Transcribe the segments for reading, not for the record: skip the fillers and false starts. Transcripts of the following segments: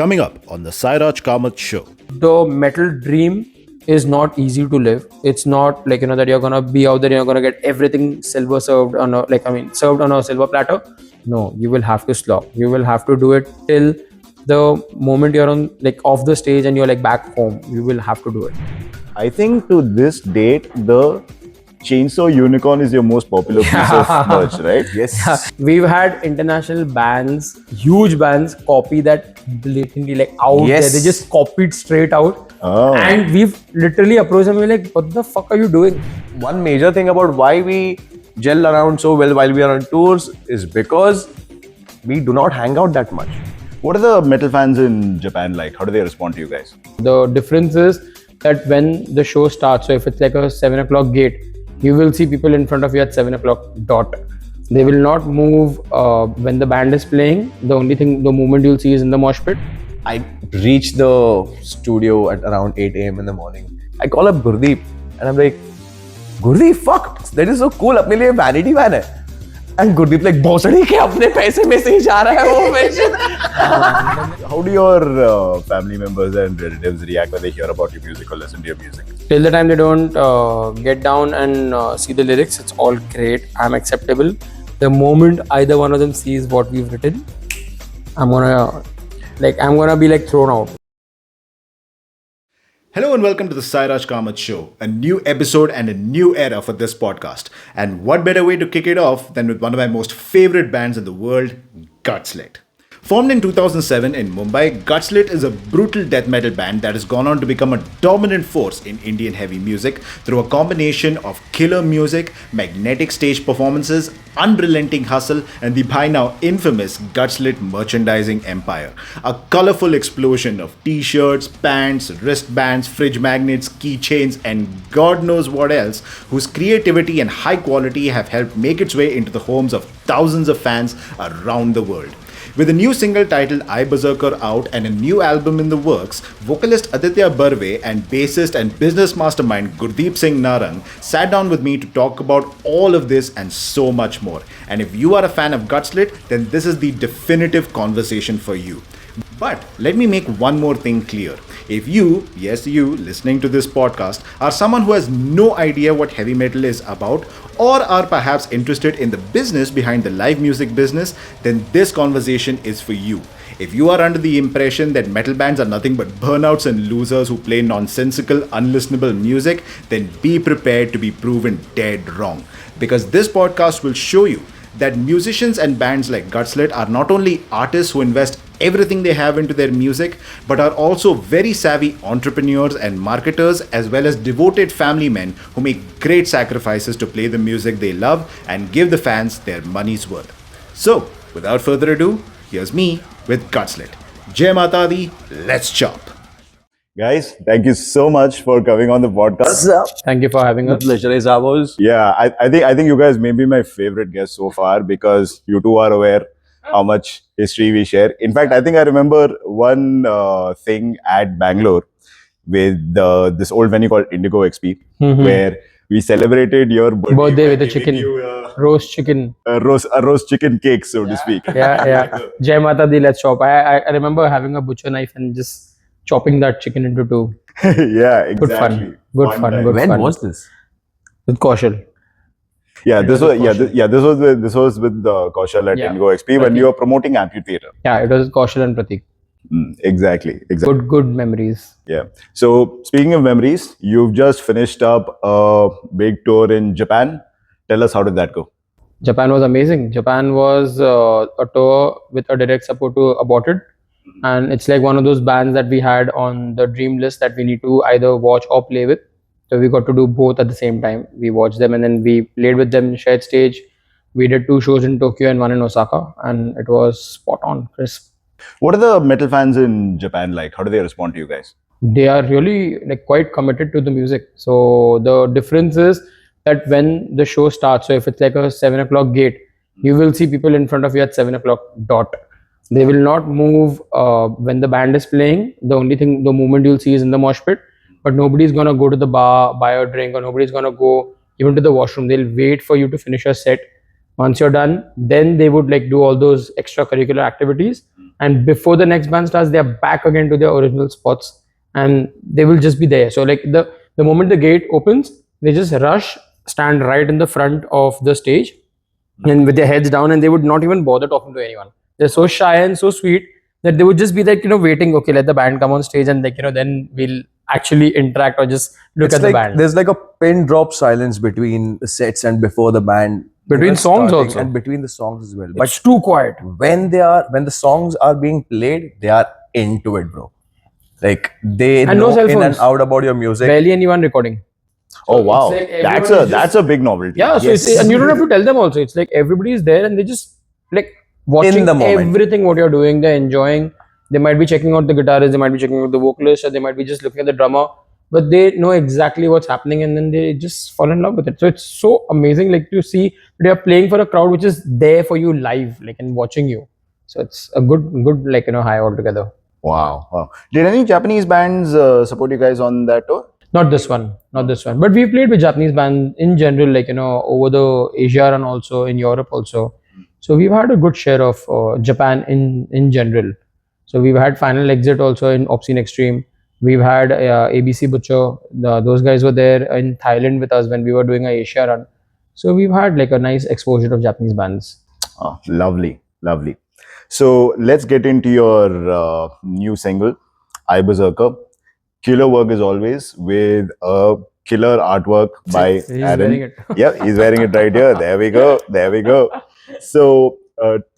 Coming up on the Sairaj Kamath show. The metal dream is not easy to live. It's not like that you're gonna be out there, you're gonna get everything silver served on served on a silver platter. No, you will have to slog. You will have to do it till the moment you're on off the stage and you're back home. You will have to do it. I think to this date, the Chainsaw Unicorn is your most popular piece of merch, right? Yes. We've had international bands, huge bands, copy that blatantly out there. They just copied straight out. Oh. And we've literally approached them. We're like, what the fuck are you doing? One major thing about why we gel around so well while we are on tours is because we do not hang out that much. What are the metal fans in Japan like? How do they respond to you guys? The difference is that when the show starts, so if it's like a 7 o'clock gate, you will see people in front of you at 7 o'clock dot. They will not move when the band is playing. The movement you'll see is in the mosh pit. I reach the studio at around 8 a.m. in the morning. I call up Gurdip and I'm like, Gurdip, fuck, that is so cool. अपने लिए vanity van है. And Gurdip like, भोसड़ी के अपने पैसे में से ही जा रहा है वो mention. How do your family members and relatives react when they hear about your music or listen to your music? Till the time they don't get down and see the lyrics, it's all great. I'm acceptable. The moment either one of them sees what we've written, I'm gonna be thrown out. Hello and welcome to the Sairaj Kamath show, a new episode and a new era for this podcast. And what better way to kick it off than with one of my most favorite bands in the world, Gutslit. Formed in 2007 in Mumbai, Gutslit is a brutal death metal band that has gone on to become a dominant force in Indian heavy music through a combination of killer music, magnetic stage performances, unrelenting hustle, and the by now infamous Gutslit merchandising empire. A colorful explosion of t-shirts, pants, wristbands, fridge magnets, keychains, and God knows what else, whose creativity and high quality have helped make its way into the homes of thousands of fans around the world. With a new single titled Berzerker out and a new album in the works, vocalist Aditya Barve and bassist and business mastermind Gurdip Narang sat down with me to talk about all of this and so much more. And if you are a fan of Gutslit, then this is the definitive conversation for you. But let me make one more thing clear. If you, yes you, listening to this podcast, are someone who has no idea what heavy metal is about or are perhaps interested in the business behind the live music business, then this conversation is for you. If you are under the impression that metal bands are nothing but burnouts and losers who play nonsensical, unlistenable music, then be prepared to be proven dead wrong. Because this podcast will show you that musicians and bands like Gutslit are not only artists who invest everything they have into their music, but are also very savvy entrepreneurs and marketers, as well as devoted family men who make great sacrifices to play the music they love and give the fans their money's worth. So, without further ado, here's me with Gutslit. Jai Mata Di, let's chop. Guys, thank you so much for coming on the podcast. Thank you for having us. The pleasure is ours. Yeah, I think you guys may be my favorite guests so far because you two are aware how much history we share. In fact, I think I remember one thing at Bangalore with this old venue called Indigo XP, where we celebrated your birthday with a chicken, roast chicken, a roast chicken cake, so to speak. Yeah. Jai Mata Di, let's chop. I remember having a butcher knife and just chopping that chicken into two. Yeah, exactly. Good fun. When was this? With Kaushal. Yeah, this was with the Kaushal at Indigo XP when you were promoting amphitheater. Yeah, it was Kaushal and Pratik. Exactly. Good memories. Yeah. So speaking of memories, you've just finished up a big tour in Japan. Tell us, how did that go? Japan was amazing. Japan was a tour with a direct support to Aborted. And it's like one of those bands that we had on the dream list that we need to either watch or play with. So we got to do both at the same time. We watched them and then we played with them, shared stage. We did 2 shows in Tokyo and 1 in Osaka, and it was spot on, crisp. What are the metal fans in Japan like? How do they respond to you guys? They are really quite committed to the music. So the difference is that when the show starts, so if it's like a 7 o'clock gate, you will see people in front of you at 7 o'clock dot. They will not move when the band is playing. The movement you'll see is in the mosh pit. But nobody's gonna go to the bar, buy a drink, or nobody's gonna go even to the washroom. They'll wait for you to finish your set. Once you're done, then they would do all those extracurricular activities. and before the next band starts, they're back again to their original spots, and they will just be there. So like the moment the gate opens, they just rush, stand right in the front of the stage, and with their heads down, and they would not even bother talking to anyone. They're so shy and so sweet that they would just be like, waiting, okay, let the band come on stage, and like, then we'll actually interact or just look It's at the like band. there's like a pin drop silence between the sets and before the band. Between songs starting, also. and between the songs as well. But it's too quiet. when the songs are being played, they are into it, bro. Like they And know no cell in and phones. out about your music. Barely anyone recording. Oh wow, it's like everyone is that's a big novelty. Yeah, so Yes. and you don't have to tell them also. It's like everybody is there and they just like watching the moment. everything what you're doing. They're enjoying. They might be checking out the guitarist, they might be checking out the vocalist, or they might be just looking at the drummer. But they know exactly what's happening, and then they just fall in love with it. So it's so amazing, like to see that you're playing for a crowd which is there for you live, like and watching you. So it's a good like high altogether. Wow. Did any Japanese bands support you guys on that tour? Not this one. But we played with Japanese bands in general, like over the Asia and also in Europe also. So we've had a good share of Japan in general. So we've had Final Exit also in Obscene Extreme. We've had ABC Butcher. Those guys were there in Thailand with us when we were doing a Asia run. So we've had like a nice exposure of Japanese bands. Oh, lovely. So let's get into your new single, I Berzerker. Killer work as always, with a killer artwork by He's Aaron. wearing it. Yeah, he's wearing it right here. There we go. So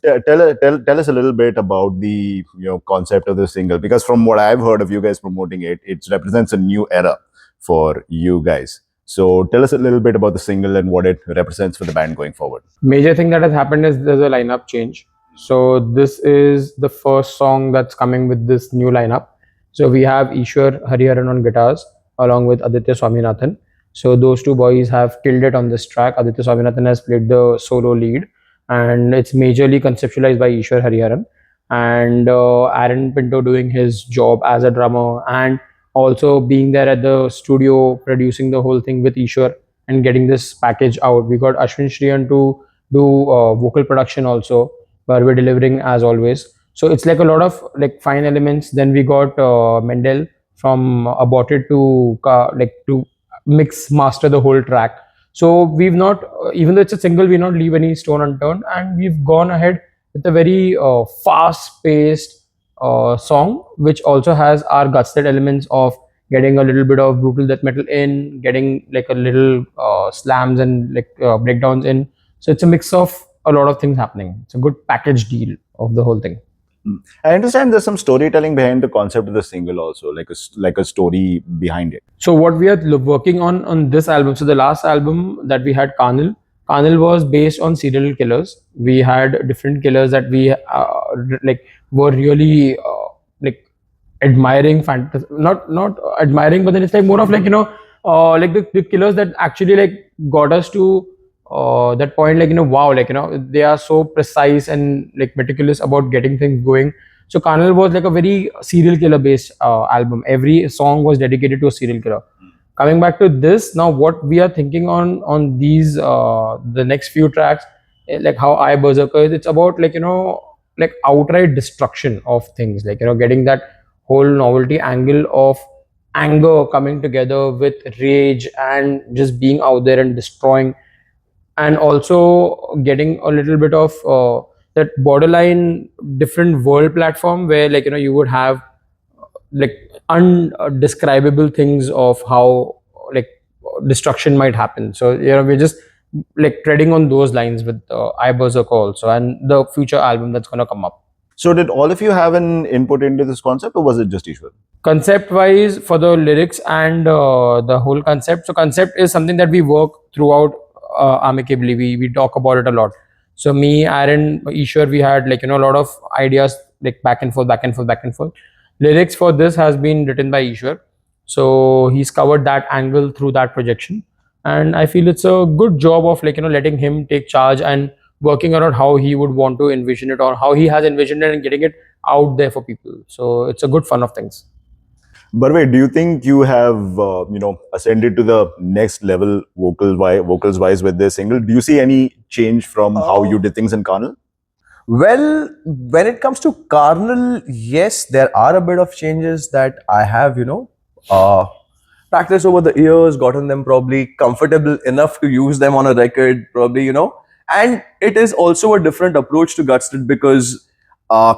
tell us a little bit about the concept of the single, because from what I've heard of you guys promoting it, it represents a new era for you guys. So tell us a little bit about the single and what it represents for the band going forward. Major thing that has happened is there's a lineup change. So this is the first song that's coming with this new lineup. So we have Ishwar Hariharan on guitars along with Aditya Swaminathan. So those two boys have killed it on this track. Aditya Swaminathan has played the solo lead, and it's majorly conceptualized by Ishwar Hariharan, and Aaron Pinto doing his job as a drummer and also being there at the studio producing the whole thing with Ishwar and getting this package out. We got Ashwin Shriyan to do vocal production also, where we're delivering as always. So it's like a lot of like fine elements. Then we got Mendel from Aborted to to mix master the whole track. So we've not, even though it's a single, we not leave any stone unturned, and we've gone ahead with a very fast-paced song, which also has our Gutslit elements of getting a little bit of brutal death metal in, getting like a little slams and like breakdowns in. So it's a mix of a lot of things happening. It's a good package deal of the whole thing. I understand there's some storytelling behind the concept of the single also, like a story behind it. So what we are working on this album, so the last album that we had, Carnal was based on serial killers. We had different killers that we were really admiring, not admiring, but then it's like more of like the killers that actually like got us to that point, like wow, like they are so precise and like meticulous about getting things going. So Carnal was like a very serial killer based album. Every song was dedicated to a serial killer. Coming back to this, now what we are thinking on these the next few tracks, like how I Berzerker is, it's about like like outright destruction of things, like getting that whole novelty angle of anger coming together with rage and just being out there and destroying, and also getting a little bit of that borderline different world platform where like you would have like undescribable things of how like destruction might happen. So we're just like treading on those lines with I Berzerker also, and the future album that's gonna come up. So did all of you have an input into this concept, or was it just Ishwar? Concept wise, for the lyrics and the whole concept, so concept is something that we work throughout amicably. We talk about it a lot. So me, Aaron, Ishwar, we had like a lot of ideas, like back and forth. Lyrics for this has been written by Ishwar, so he's covered that angle through that projection, and I feel it's a good job of like letting him take charge and working around how he would want to envision it or how he has envisioned it and getting it out there for people. So it's a good fun of things. Barve, do you think you have ascended to the next level vocals wise with this single? Do you see any change from how you did things in Carnal? Well, when it comes to Carnal, yes, there are a bit of changes that I have, practiced over the years, gotten them probably comfortable enough to use them on a record, probably, And it is also a different approach to Gutslit because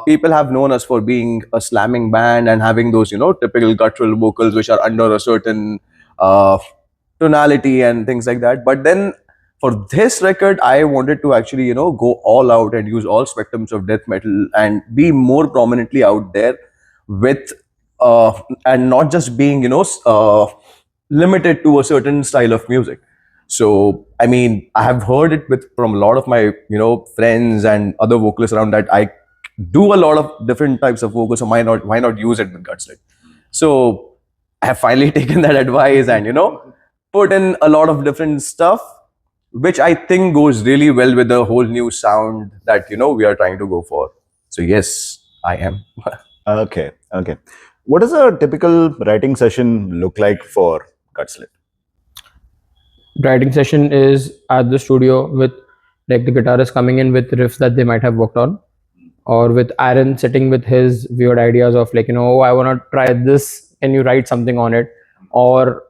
people have known us for being a slamming band and having those, typical guttural vocals which are under a certain uh, tonality and things like that. But then for this record, I wanted to actually, go all out and use all spectrums of death metal and be more prominently out there with, and not just being, limited to a certain style of music. So, I mean, I have heard it from a lot of my, friends and other vocalists around that I do a lot of different types of vocals. So why not use it with Gutslit? So I have finally taken that advice and, put in a lot of different stuff, which I think goes really well with the whole new sound that, we are trying to go for. So yes, I am. Okay. What does a typical writing session look like for Gutslit? Writing session is at the studio with like the guitarist coming in with riffs that they might have worked on, or with Aaron sitting with his weird ideas of like, oh, I want to try this. Can you write something on it? Or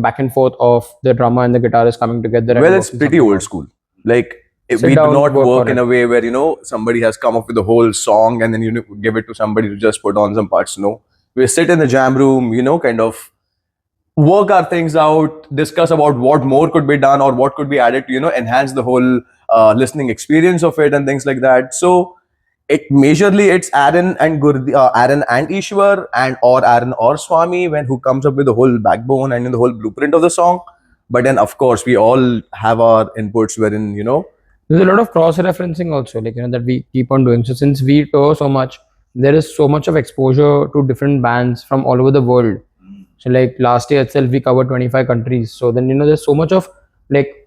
back and forth of the drummer and the guitarist coming together. And Well, it's pretty old school. Like, if Sit we do down, not work work on in it. a way where, somebody has come up with the whole song and then give it to somebody to just put on some parts. No. We sit in the jam room, kind of work our things out, discuss about what more could be done or what could be added to, enhance the whole listening experience of it and things like that. So it's Aaron and Aaron and Ishwar or Aaron or Swami who comes up with the whole backbone and the whole blueprint of the song. But then of course we all have our inputs wherein, There's a lot of cross-referencing also, like, that we keep on doing. So since we tour so much, there is so much of exposure to different bands from all over the world. So like last year itself, we covered 25 countries. So then, there's so much of like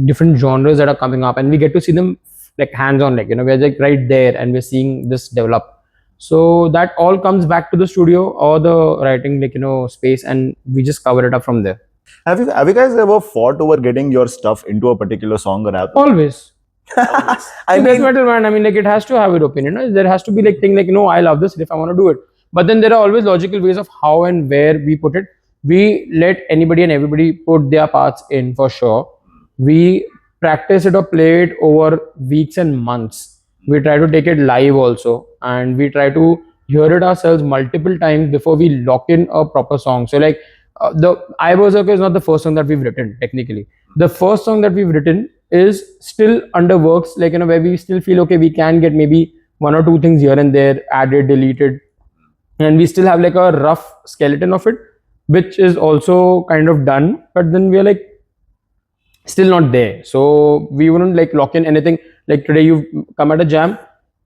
different genres that are coming up and we get to see them like hands-on, like, we're like right there and we're seeing this develop. So that all comes back to the studio or the writing, like, space, and we just cover it up from there. Have you guys ever fought over getting your stuff into a particular song or album? Always. I Death mean, metal band, I mean, like, it has to have its opinion. No? There has to be like thing like, I love this riff, I want to do it. But then there are always logical ways of how and where we put it. We let anybody and everybody put their parts in for sure. We practice it or play it over weeks and months. We try to take it live also, and we try to hear it ourselves multiple times before we lock in a proper song. So like the Berzerker is not the first song that we've written technically. The first song that we've written is still under works, like, where we still feel okay, we can get maybe one or two things here and there added, deleted, and we still have like a rough skeleton of it, which is also kind of done, but then we are like still not there. So we wouldn't like lock in anything like today you've come at a jam,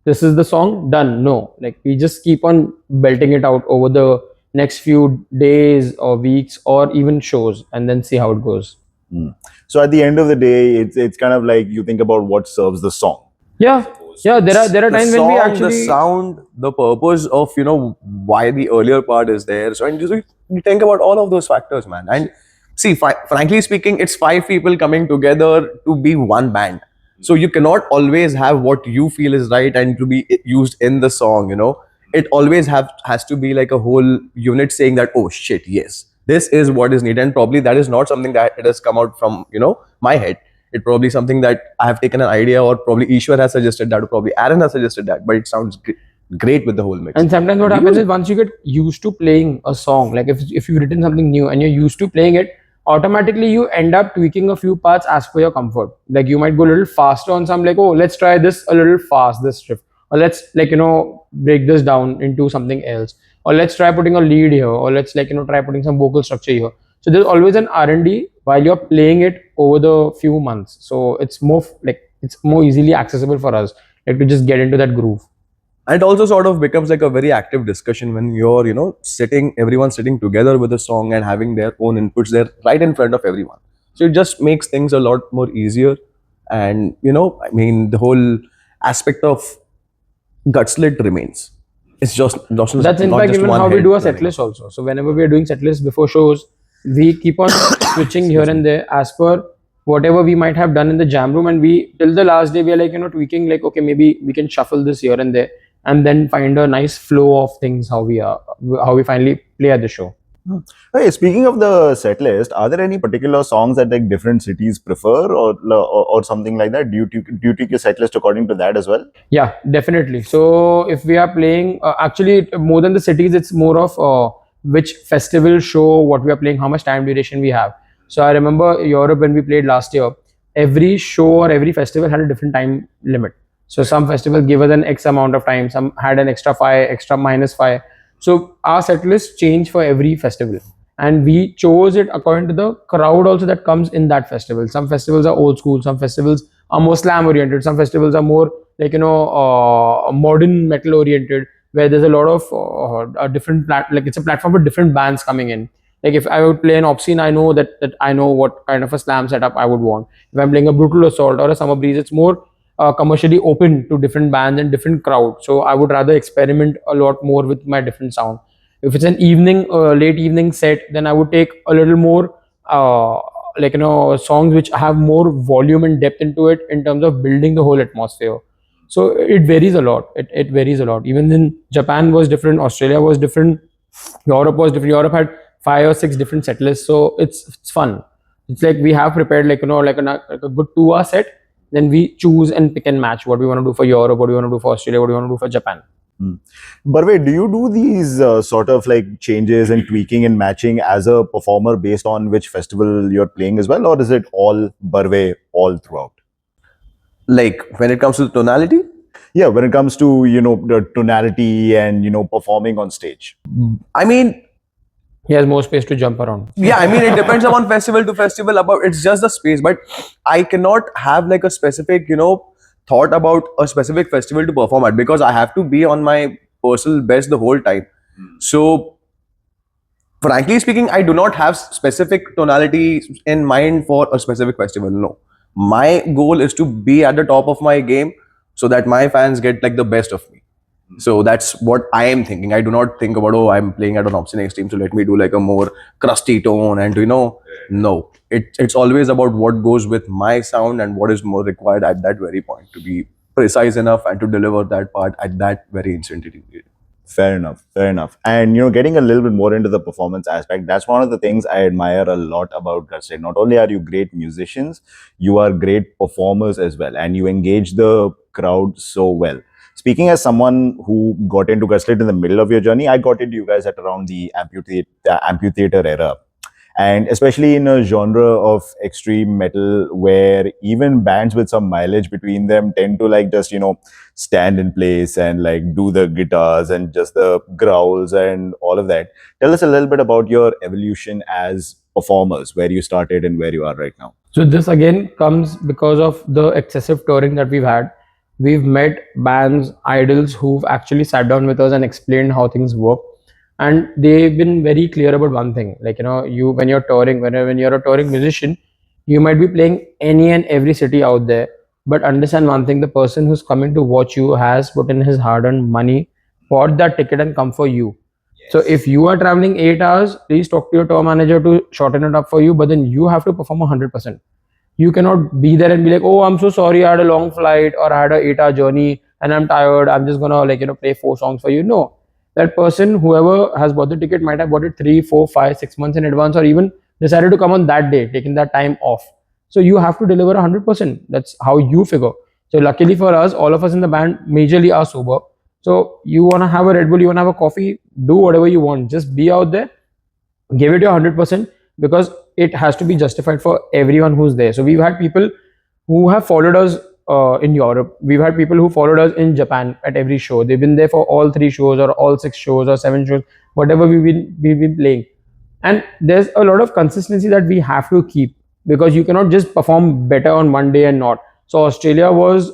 this is the song, done. No, like we just keep on belting it out over the next few days or weeks or even shows and then see how it goes. So at the end of the day, it's kind of like you think about what serves the song. Yeah, there are the times when song, we actually the sound, the purpose of why the earlier part is there. So and you think about all of those factors, man. And see, frankly speaking, it's 5 people coming together to be one band. So you cannot always have what you feel is right and to be used in the song. It always has to be like a whole unit saying that, oh shit, yes, this is what is needed. And probably that is not something that it has come out from my head. It probably something that I have taken an idea, or probably Ishwar has suggested that, or probably Aaron has suggested that, but it sounds great with the whole mix. And sometimes what happens is once you get used to playing a song, like if you've written something new and you're used to playing it, automatically you end up tweaking a few parts as per your comfort. Like you might go a little faster on some, like, oh, let's try this a little fast, this riff, or let's break this down into something else, or let's try putting a lead here, or let's try putting some vocal structure here. So there's always an R&D while you're playing it over the few months. So it's more easily accessible for us, like to just get into that groove. And it also sort of becomes like a very active discussion when you're, everyone sitting together with a song and having their own inputs there right in front of everyone. So it just makes things a lot more easier. And, the whole aspect of Gutslit remains. It's just that's in fact even how we do a set list also. So whenever we are doing set lists before shows, we keep on switching here and there as per whatever we might have done in the jam room, and we till the last day we are like, you know, tweaking, like, okay, maybe we can shuffle this here and there, and then find a nice flow of things, how we finally play at the show. Hey, speaking of the set list, are there any particular songs that like different cities prefer, or something like that? Do you take your set list according to that as well? Yeah, definitely. So if we are playing, actually more than the cities, it's more of which festival show, what we are playing, how much time duration we have. So I remember Europe when we played last year, every show or every festival had a different time limit. So some festivals gave us an X amount of time, some had an extra 5, extra -5. So our set list changed for every festival, and we chose it according to the crowd also that comes in that festival. Some festivals are old school, some festivals are more slam oriented, some festivals are more like, you know, modern metal oriented, where there's a lot of a different like it's a platform for different bands coming in. Like if I would play an obscene, I know that I know what kind of a slam setup I would want. If I'm playing a brutal assault or a summer breeze, it's more commercially open to different bands and different crowd. So I would rather experiment a lot more with my different sound. If it's an evening, late evening set, then I would take a little more like, you know, songs which have more volume and depth into it in terms of building the whole atmosphere. So it varies a lot. It varies a lot. Even in Japan was different, Australia was different, Europe was different. Europe had 5 or 6 different set lists. So it's fun. It's like we have prepared, like, you know, like a good 2 hour set. Then we choose and pick and match what we want to do for Europe, what we want to do for Australia, what we want to do for Japan. Barve, do you do these sort of like changes and tweaking and matching as a performer based on which festival you're playing as well, or is it all Barve all throughout? Like when it comes to tonality, Yeah, when it comes to, you know, the tonality and, you know, performing on stage. I mean, He has more space to jump around. yeah, I mean, it depends upon festival to festival. About it's just the space, but I cannot have like a specific, you know, thought about a specific festival to perform at, because I have to be on my personal best the whole time. So, frankly speaking, I do not have specific tonality in mind for a specific festival. No, my goal is to be at the top of my game so that my fans get like the best of me. So that's what I am thinking. I do not think about, oh, I'm playing at an obscene extreme, so let me do like a more crusty tone, and, you know, no. It's always about what goes with my sound and what is more required at that very point to be precise enough and to deliver that part at that very instant. Fair enough, fair enough. And, you know, getting a little bit more into the performance aspect, that's one of the things I admire a lot about Gutslit. Not only are you great musicians, you are great performers as well, and you engage the crowd so well. Speaking as someone who got into Gutslit in the middle of your journey, I got into you guys at around the amphitheater era. And especially in a genre of extreme metal where even bands with some mileage between them tend to like just, you know, stand in place and like do the guitars and just the growls and all of that. Tell us a little bit about your evolution as performers, where you started and where you are right now. So this again comes because of the excessive touring that we've had. We've met bands, idols who've actually sat down with us and explained how things work. And they've been very clear about one thing. Like, you know, you when you're touring, when you're a touring musician, you might be playing any and every city out there. But understand one thing, the person who's coming to watch you has put in his hard-earned money, bought that ticket and come for you. So if you are traveling 8 hours, please talk to your tour manager to shorten it up for you. But then you have to perform 100%. You cannot be there and be like, oh, I'm so sorry, I had a long flight or I had a 8 hour journey and I'm tired, I'm just gonna, like, you know, play 4 songs for you. No, that person, whoever has bought the ticket, might have bought it 3, 4, 5, 6 months in advance, or even decided to come on that day, taking that time off. So you have to deliver 100%. That's how you figure. So luckily for us, all of us in the band majorly are sober. So you want to have a Red Bull, you want to have a coffee, do whatever you want. Just be out there, give it your 100%, because it has to be justified for everyone who's there. So we've had people who have followed us in Europe. We've had people who followed us in Japan at every show. They've been there for all 3 shows or all 6 shows or 7 shows, whatever we've been playing. And there's a lot of consistency that we have to keep, because you cannot just perform better on one day and not. So Australia was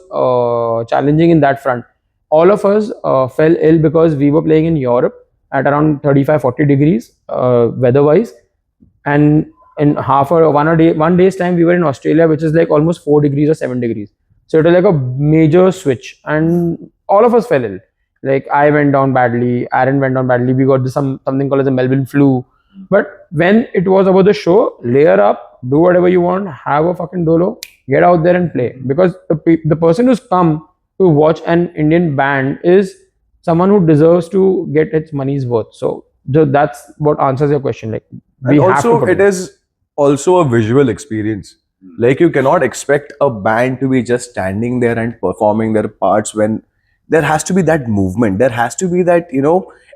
challenging in that front. All of us fell ill because we were playing in Europe at around 35-40 degrees weather-wise, and in one day's time we were in Australia, which is like almost 4 degrees or 7 degrees. So it was like a major switch, and all of us fell ill. Like I went down badly, Aaron went down badly. We got something called as a Melbourne flu. But when it was about the show, layer up, do whatever you want, have a fucking dolo, get out there and play. Because the person who's come to watch an Indian band is someone who deserves to get its money's worth. So that's what answers your question. Like we And have to also, put it is also a visual experience. Like you cannot expect a band to be just standing there and performing their parts when there has to be that movement. There has to be that,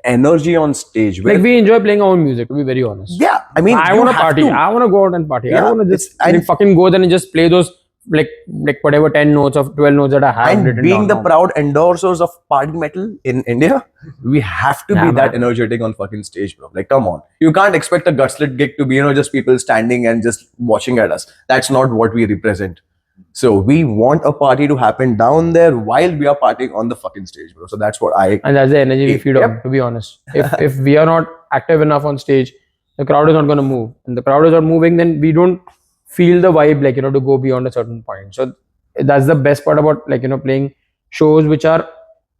energy on stage. Where, like we enjoy playing our own music. To be very honest. yeah, I mean, I you want to have party. to. I want to go out and party. I Yeah, don't want to just it's- and- fucking go there and just play those like whatever 10 notes of 12 notes that I have And written being down the now. proud endorsers of party metal in India, we have to Yeah, be that man. energetic on fucking stage, bro. Like, come on. You can't expect a Gutslit gig to be, just people standing and just watching at us. That's not what we represent. So we want a party to happen down there while we are partying on the fucking stage, bro. So that's what I. And that's the energy we feed on. Yep. To be honest, if we are not active enough on stage, the crowd is not going to move, and the crowd is not moving, then we don't feel the vibe like to go beyond a certain point. So that's the best part about playing shows which are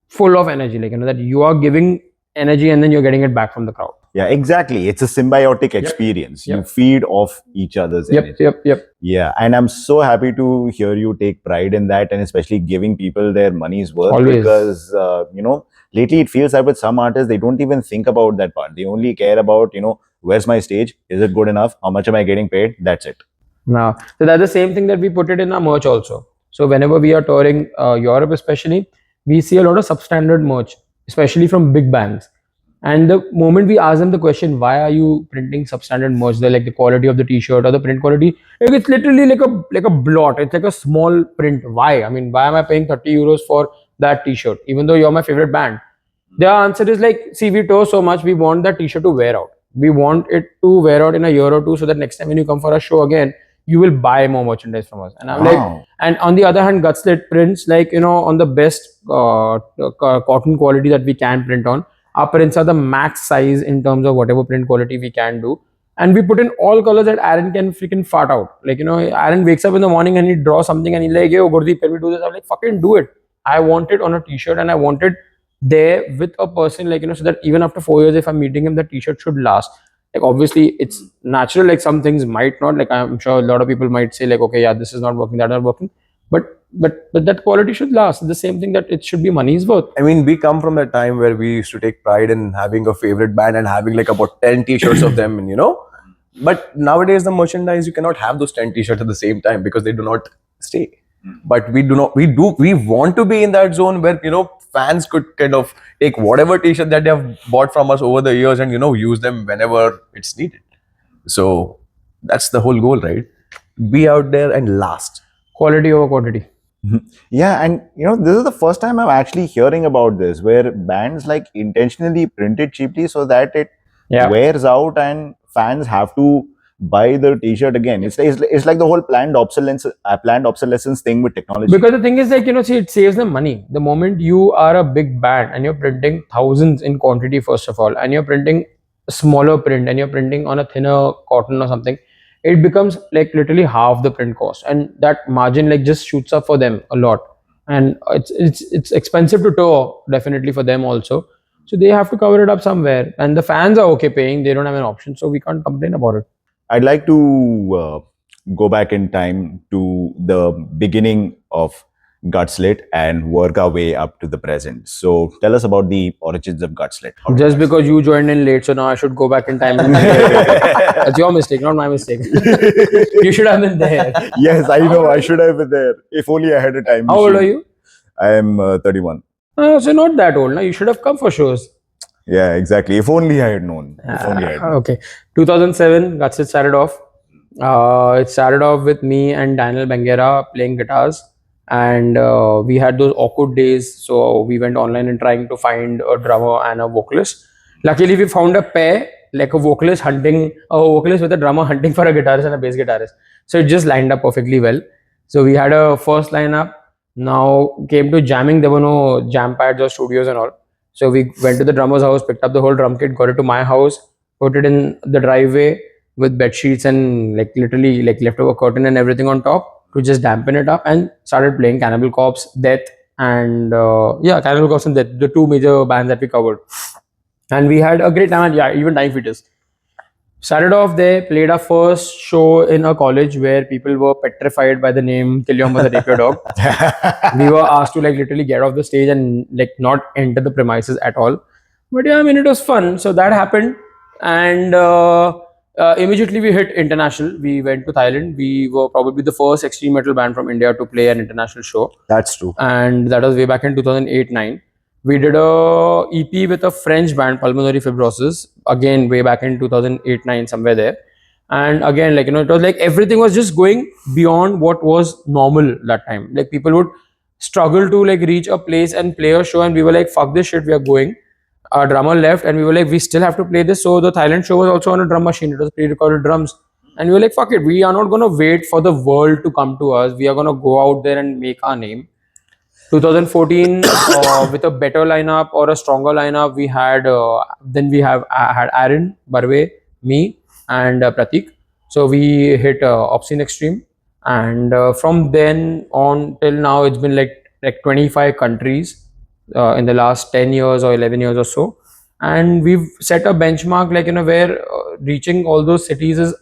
full of energy, that you are giving energy and then you're getting it back from the crowd. Yeah, exactly. It's a symbiotic experience. You Yep. feed off each other's energy. Yep. Yeah, and I'm so happy to hear you take pride in that, and especially giving people their money's worth. Always. Because lately it feels like with some artists they don't even think about that part. They only care about where's my stage? Is it good enough? How much am I getting paid? That's it. Now, so that's the same thing that we put it in our merch also. So whenever we are touring Europe, especially, we see a lot of substandard merch, especially from big bands. And the moment we ask them the question, why are you printing substandard merch? They're like the quality of the t-shirt or the print quality. Like it's literally like a blot. It's like a small print. Why? I mean, why am I paying 30 euros for that t-shirt? Even though you're my favorite band. Their answer is like, see, we tour so much, we want that t-shirt to wear out. We want it to wear out in a year or two so that next time when you come for a show again, you will buy more merchandise from us. And I'm like, Wow. and on the other hand, Gutslit prints like, on the best cotton quality that we can print on. Our prints are the max size in terms of whatever print quality we can do. And we put in all colors that Aaron can freaking fart out. Like, Aaron wakes up in the morning and he draws something and he's like, yo, Gurdip, can we do this? I'm like, fucking do it. I want it on a t-shirt and I want it there with a person, like, so that even after 4 years, if I'm meeting him, the t-shirt should last. Like, obviously, it's natural, like, some things might not. Like, I'm sure a lot of people might say, like, okay, yeah, this is not working, that not working. But that quality should last. The same thing that it should be money's worth. I mean, we come from that time where we used to take pride in having a favorite band and having like about 10 t-shirts of them, and But nowadays, the merchandise, you cannot have those 10 t-shirts at the same time because they do not stay. But we want to be in that zone where, fans could kind of take whatever t-shirt that they have bought from us over the years and, use them whenever it's needed. So that's the whole goal, right? Be out there and last. Quality over quantity. Yeah, and this is the first time I'm actually hearing about this, where bands like intentionally print it cheaply so that it wears out and fans have to buy the t-shirt again. It's like the whole planned obsolescence thing with technology. Because the thing is, like, see, it saves them money. The moment you are a big band and you're printing thousands in quantity, first of all, and you're printing a smaller print and you're printing on a thinner cotton or something, it becomes like literally half the print cost, and that margin like just shoots up for them a lot. And it's expensive to tour, definitely, for them also. So they have to cover it up somewhere, and the fans are okay paying. They don't have an option, so we can't complain about it. I'd like to go back in time to the beginning of Gutslit and work our way up to the present. So tell us about the origins of Gutslit. Just because you joined in late, so now I should go back in time. And that's your mistake, not my mistake. You should have been there. Yes, I know. I should have been there. If only I had a time How old are machine. you? I am 31. So not that old. Now you should have come for shows. Yeah, exactly. If only I had known. If only I had known. Okay. 2007, Gutslit started off. It started off with me and Daniel Bangera playing guitars. And we had those awkward days. So we went online and trying to find a drummer and a vocalist. Luckily, we found a pair, like a vocalist with a drummer hunting for a guitarist and a bass guitarist. So it just lined up perfectly well. So we had a first lineup. Now came to jamming. There were no jam pads or studios and all. So we went to the drummer's house, picked up the whole drum kit, got it to my house, put it in the driveway with bed sheets and like literally like leftover curtain and everything on top to just dampen it up, and started playing Cannibal Corpse, Death, and Cannibal Corpse and Death, the two major bands that we covered. And we had a great time, and even Fetus. Started off there, played our first show in a college where people were petrified by the name Kill Your Mother, Rape Your Dog. We were asked to like literally get off the stage and like not enter the premises at all. But yeah, I mean, it was fun. So that happened. And immediately we hit international. We went to Thailand. We were probably the first extreme metal band from India to play an international show. That's true. And that was way back in 2008-9. We did a EP with a French band, Pulmonary Fibrosis, again way back in 2008-9, somewhere there. And again, like, it was like everything was just going beyond what was normal that time. Like, people would struggle to like reach a place and play a show, and we were like, fuck this shit, we are going. Our drummer left, and we were like, we still have to play this. So the Thailand show was also on a drum machine. It was pre-recorded drums. And we were like, fuck it, we are not going to wait for the world to come to us. We are going to go out there and make our name. 2014, with a better lineup or a stronger lineup, we had had Aaron, Barve, me, and Pratik. So we hit Obscene Extreme, and from then on till now, it's been like 25 countries in the last 10 years or 11 years or so, and we've set a benchmark where reaching all those cities is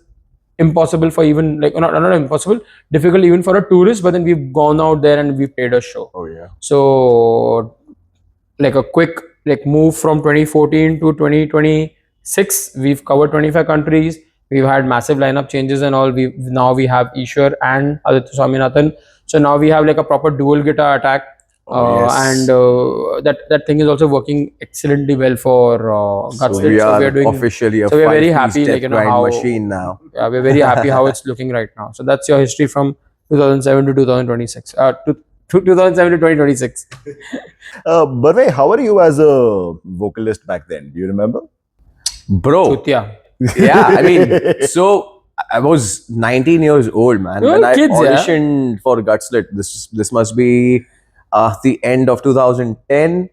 impossible for even like not impossible, difficult even for a tourist, but then we've gone out there and we've played a show. Oh yeah. So like a quick like move from 2014 to 2026, we've covered 25 countries. We've had massive lineup changes and all. We have Ishwar and Aditya Swaminathan. So now we have like a proper dual guitar attack. Yes. And that thing is also working excellently well for Gutslit. So we are doing officially a so we're very 5-piece happy, death like, grind how machine now. yeah, we're very happy how it's looking right now. So that's your history from 2007 to 2026. To 2007 to 2026. Barve, how are you as a vocalist back then? Do you remember? Bro, Chutia. yeah, I mean, so I was 19 years old, man. You were When I kids, yeah? auditioned for Gutslit, this must be the end of 2010,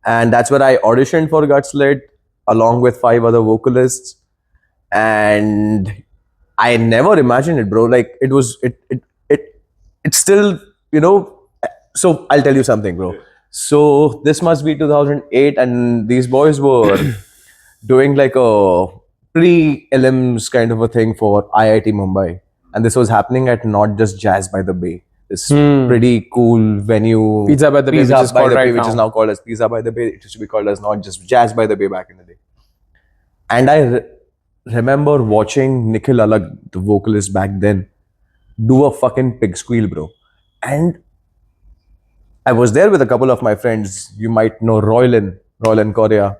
and that's where I auditioned for Gutslit along with 5 other vocalists, and I never imagined it, bro. Like it's still, So I'll tell you something, bro. So this must be 2008, and these boys were doing like a pre-elims kind of a thing for IIT Mumbai, and this was happening at Not Just Jazz by the Bay. This pretty cool venue, Pizza by the Bay, which is called right which is now. now called as Pizza by the Bay. It used to be called as Not Just Jazz by the Bay back in the day. And I remember watching Nikhil Alag, the vocalist back then, do a fucking pig squeal, bro. And I was there with a couple of my friends. You might know Roylan Korea.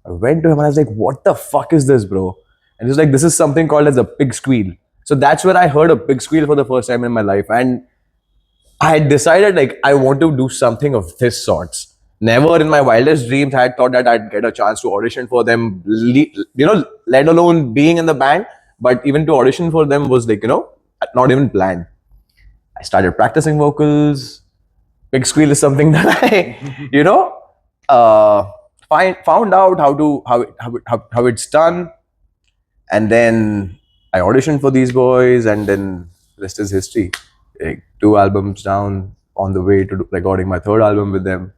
I went to him and I was like, what the fuck is this, bro? And he was like, this is something called as a pig squeal. So that's where I heard a pig squeal for the first time in my life. And I had decided like, I want to do something of this sorts. Never in my wildest dreams I had thought that I'd get a chance to audition for them, let alone being in the band. But even to audition for them was like, not even planned. I started practicing vocals. Pig squeal is something that I, found out how it's done, and then I auditioned for these boys, and then the rest is history. Like 2 albums down, on the way to recording my 3rd album with them.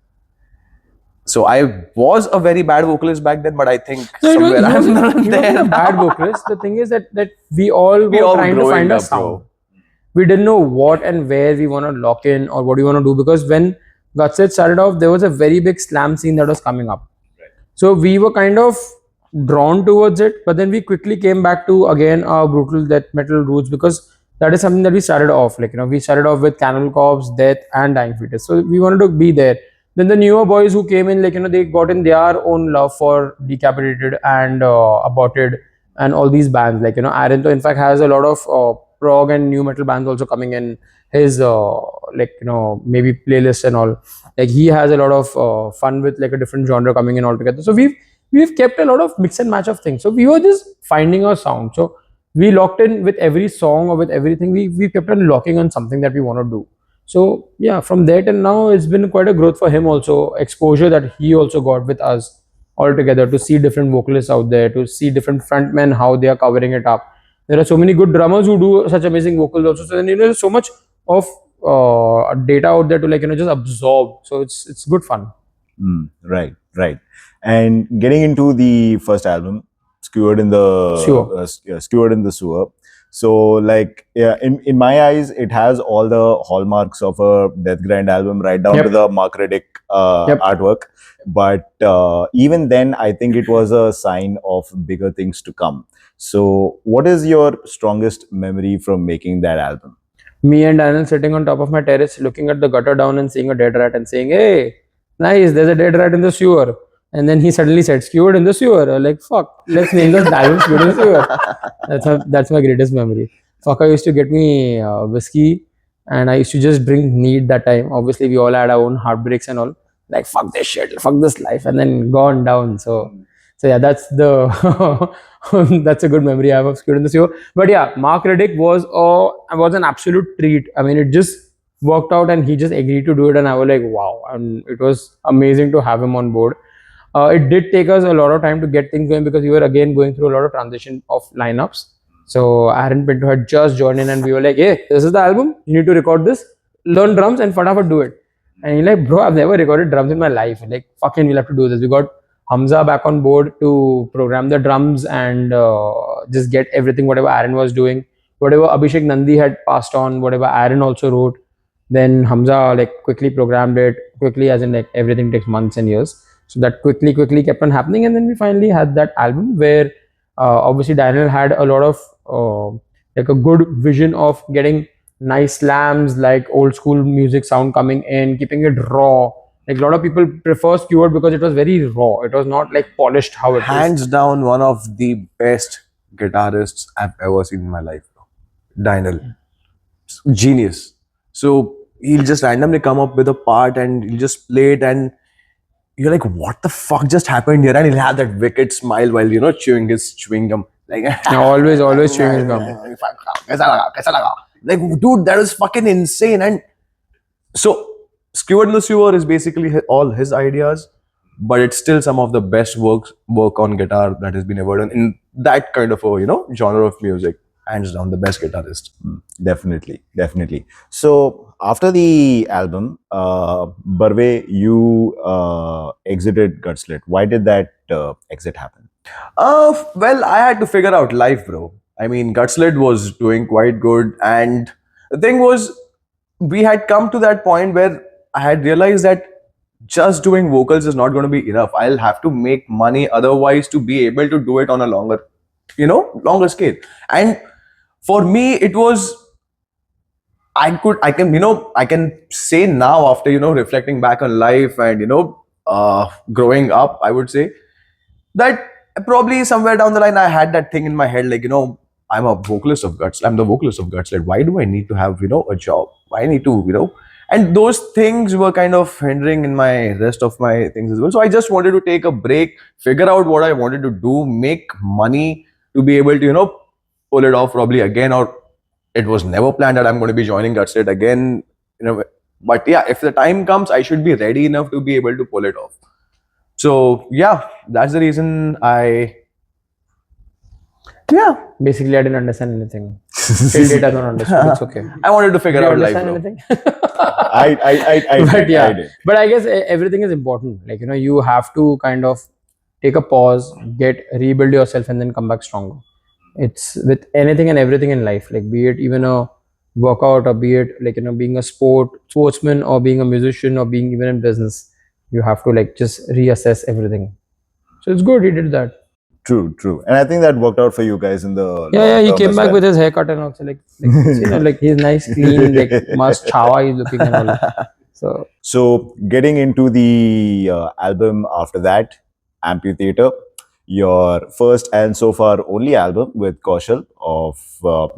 So I was a very bad vocalist back then, but I think somewhere I'm not there. A bad vocalist. The thing is that we all were trying to find a sound. Bro. We didn't know what and where we want to lock in or what we want to do, because when Gutslit started off, there was a very big slam scene that was coming up. Right. So we were kind of drawn towards it, but then we quickly came back to again our brutal death metal roots, because that is something that we started off like, we started off with Cannibal Corpse, Death, and Dying Fetus. So we wanted to be there. Then the newer boys who came in, like, they got in their own love for Decapitated and Aborted and all these bands. Like, Aaron, in fact, has a lot of prog and new metal bands also coming in his maybe playlist and all. Like, he has a lot of fun with like a different genre coming in altogether. So we've kept a lot of mix and match of things. So we were just finding our sound. So we locked in with every song or with everything. We kept on locking on something that we want to do. So yeah, from there till now, it's been quite a growth for him also. Exposure that he also got with us altogether, to see different vocalists out there, to see different frontmen, how they are covering it up. There are so many good drummers who do such amazing vocals also. So then, there's so much of data out there to just absorb. So it's good fun. Right. And getting into the first album, skewered in the Sewer. skewered in the sewer. So like yeah, in my eyes, it has all the hallmarks of a Death Grind album, right down Yep. to the Mark Reddick Yep. artwork. But even then, I think it was a sign of bigger things to come. So, what is your strongest memory from making that album? Me and Daniel sitting on top of my terrace, looking at the gutter down and seeing a dead rat and saying, "Hey, nice, there's a dead rat in the sewer." And then he suddenly said, "Skewered in the sewer." I'm like, fuck, let's name this album "Skewered in the Sewer." That's my greatest memory. Fucker used to get me whiskey, and I used to just drink neat that time. Obviously, we all had our own heartbreaks and all. Like, fuck this shit, fuck this life, and then gone down. So yeah, that's the that's a good memory I have of Skewered in the Sewer. But yeah, Mark Reddick was an absolute treat. I mean, it just worked out, and he just agreed to do it, and I was like, wow, and it was amazing to have him on board. It did take us a lot of time to get things going because we were again going through a lot of transition of lineups. So Aaron Pinto had just joined in, and we were like, "Hey, this is the album. You need to record this, learn drums, and fatafat do it." And he's like, "Bro, I've never recorded drums in my life. Like, fucking, we'll have to do this." We got Hamza back on board to program the drums and just get everything, whatever Aaron was doing, whatever Abhishek Nandi had passed on, whatever Aaron also wrote. Then Hamza like quickly programmed it quickly, as in like everything takes months and years. So that quickly kept on happening, and then we finally had that album where obviously Daniel had a lot of like a good vision of getting nice slams, like old school music sound coming in, keeping it raw. Like a lot of people prefer Skewered because it was very raw. It was not like polished how it is. Hands down, one of the best guitarists I've ever seen in my life. Daniel, genius. So he'll just randomly come up with a part and he'll just play it, and you're like, what the fuck just happened here? And he'll have that wicked smile while chewing his chewing gum. Like always chewing his gum. Like, dude, that is fucking insane. And so Skewered in the Sewer is basically all his ideas, but it's still some of the best work on guitar that has been ever done in that kind of a genre of music. Hands down, the best guitarist. Definitely. So after the album, Barve, you exited Gutslit. Why did that exit happen? Well, I had to figure out life, bro. I mean, Gutslit was doing quite good, and the thing was, we had come to that point where I had realized that just doing vocals is not going to be enough. I'll have to make money otherwise to be able to do it on a longer scale. And for me, it was, I can say now after, reflecting back on life and, growing up, I would say that probably somewhere down the line, I had that thing in my head, like, I'm a vocalist of Guts. I'm the vocalist of Guts. Like, why do I need to have, a job? Why I need to, and those things were kind of hindering in my rest of my things as well. So I just wanted to take a break, figure out what I wanted to do, make money to be able to, pull it off probably again, or it was never planned that I'm going to be joining Gutslit again, But yeah, if the time comes, I should be ready enough to be able to pull it off. So yeah, that's the reason Basically, I didn't understand anything. Till date, I don't understand. It's okay. I wanted to figure out life. Understand anything? I did. But I guess everything is important. Like, you have to kind of take a pause, rebuild yourself, and then come back stronger. It's with anything and everything in life, like be it even a workout, or be it like being a sportsman, or being a musician, or being even in business. You have to like just reassess everything. So it's good he did that. True. And I think that worked out for you guys in the Yeah, he long term came as back well. with his haircut and also like like he's nice, clean, like must chawa he's looking and all. So getting into the album after that, Amphitheater, your first and so far only album with Kaushal of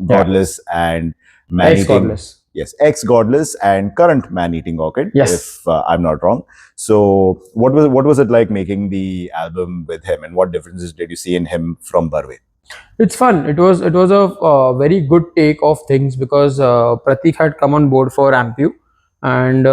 Godless and Man Eating. Ex-Godless. Yes, ex-Godless and current Man Eating Orchid. Yes. If I'm not wrong. So what was it like making the album with him, and what differences did you see in him from Barve? It's fun. It was a very good take of things because Pratik had come on board for Ampu, and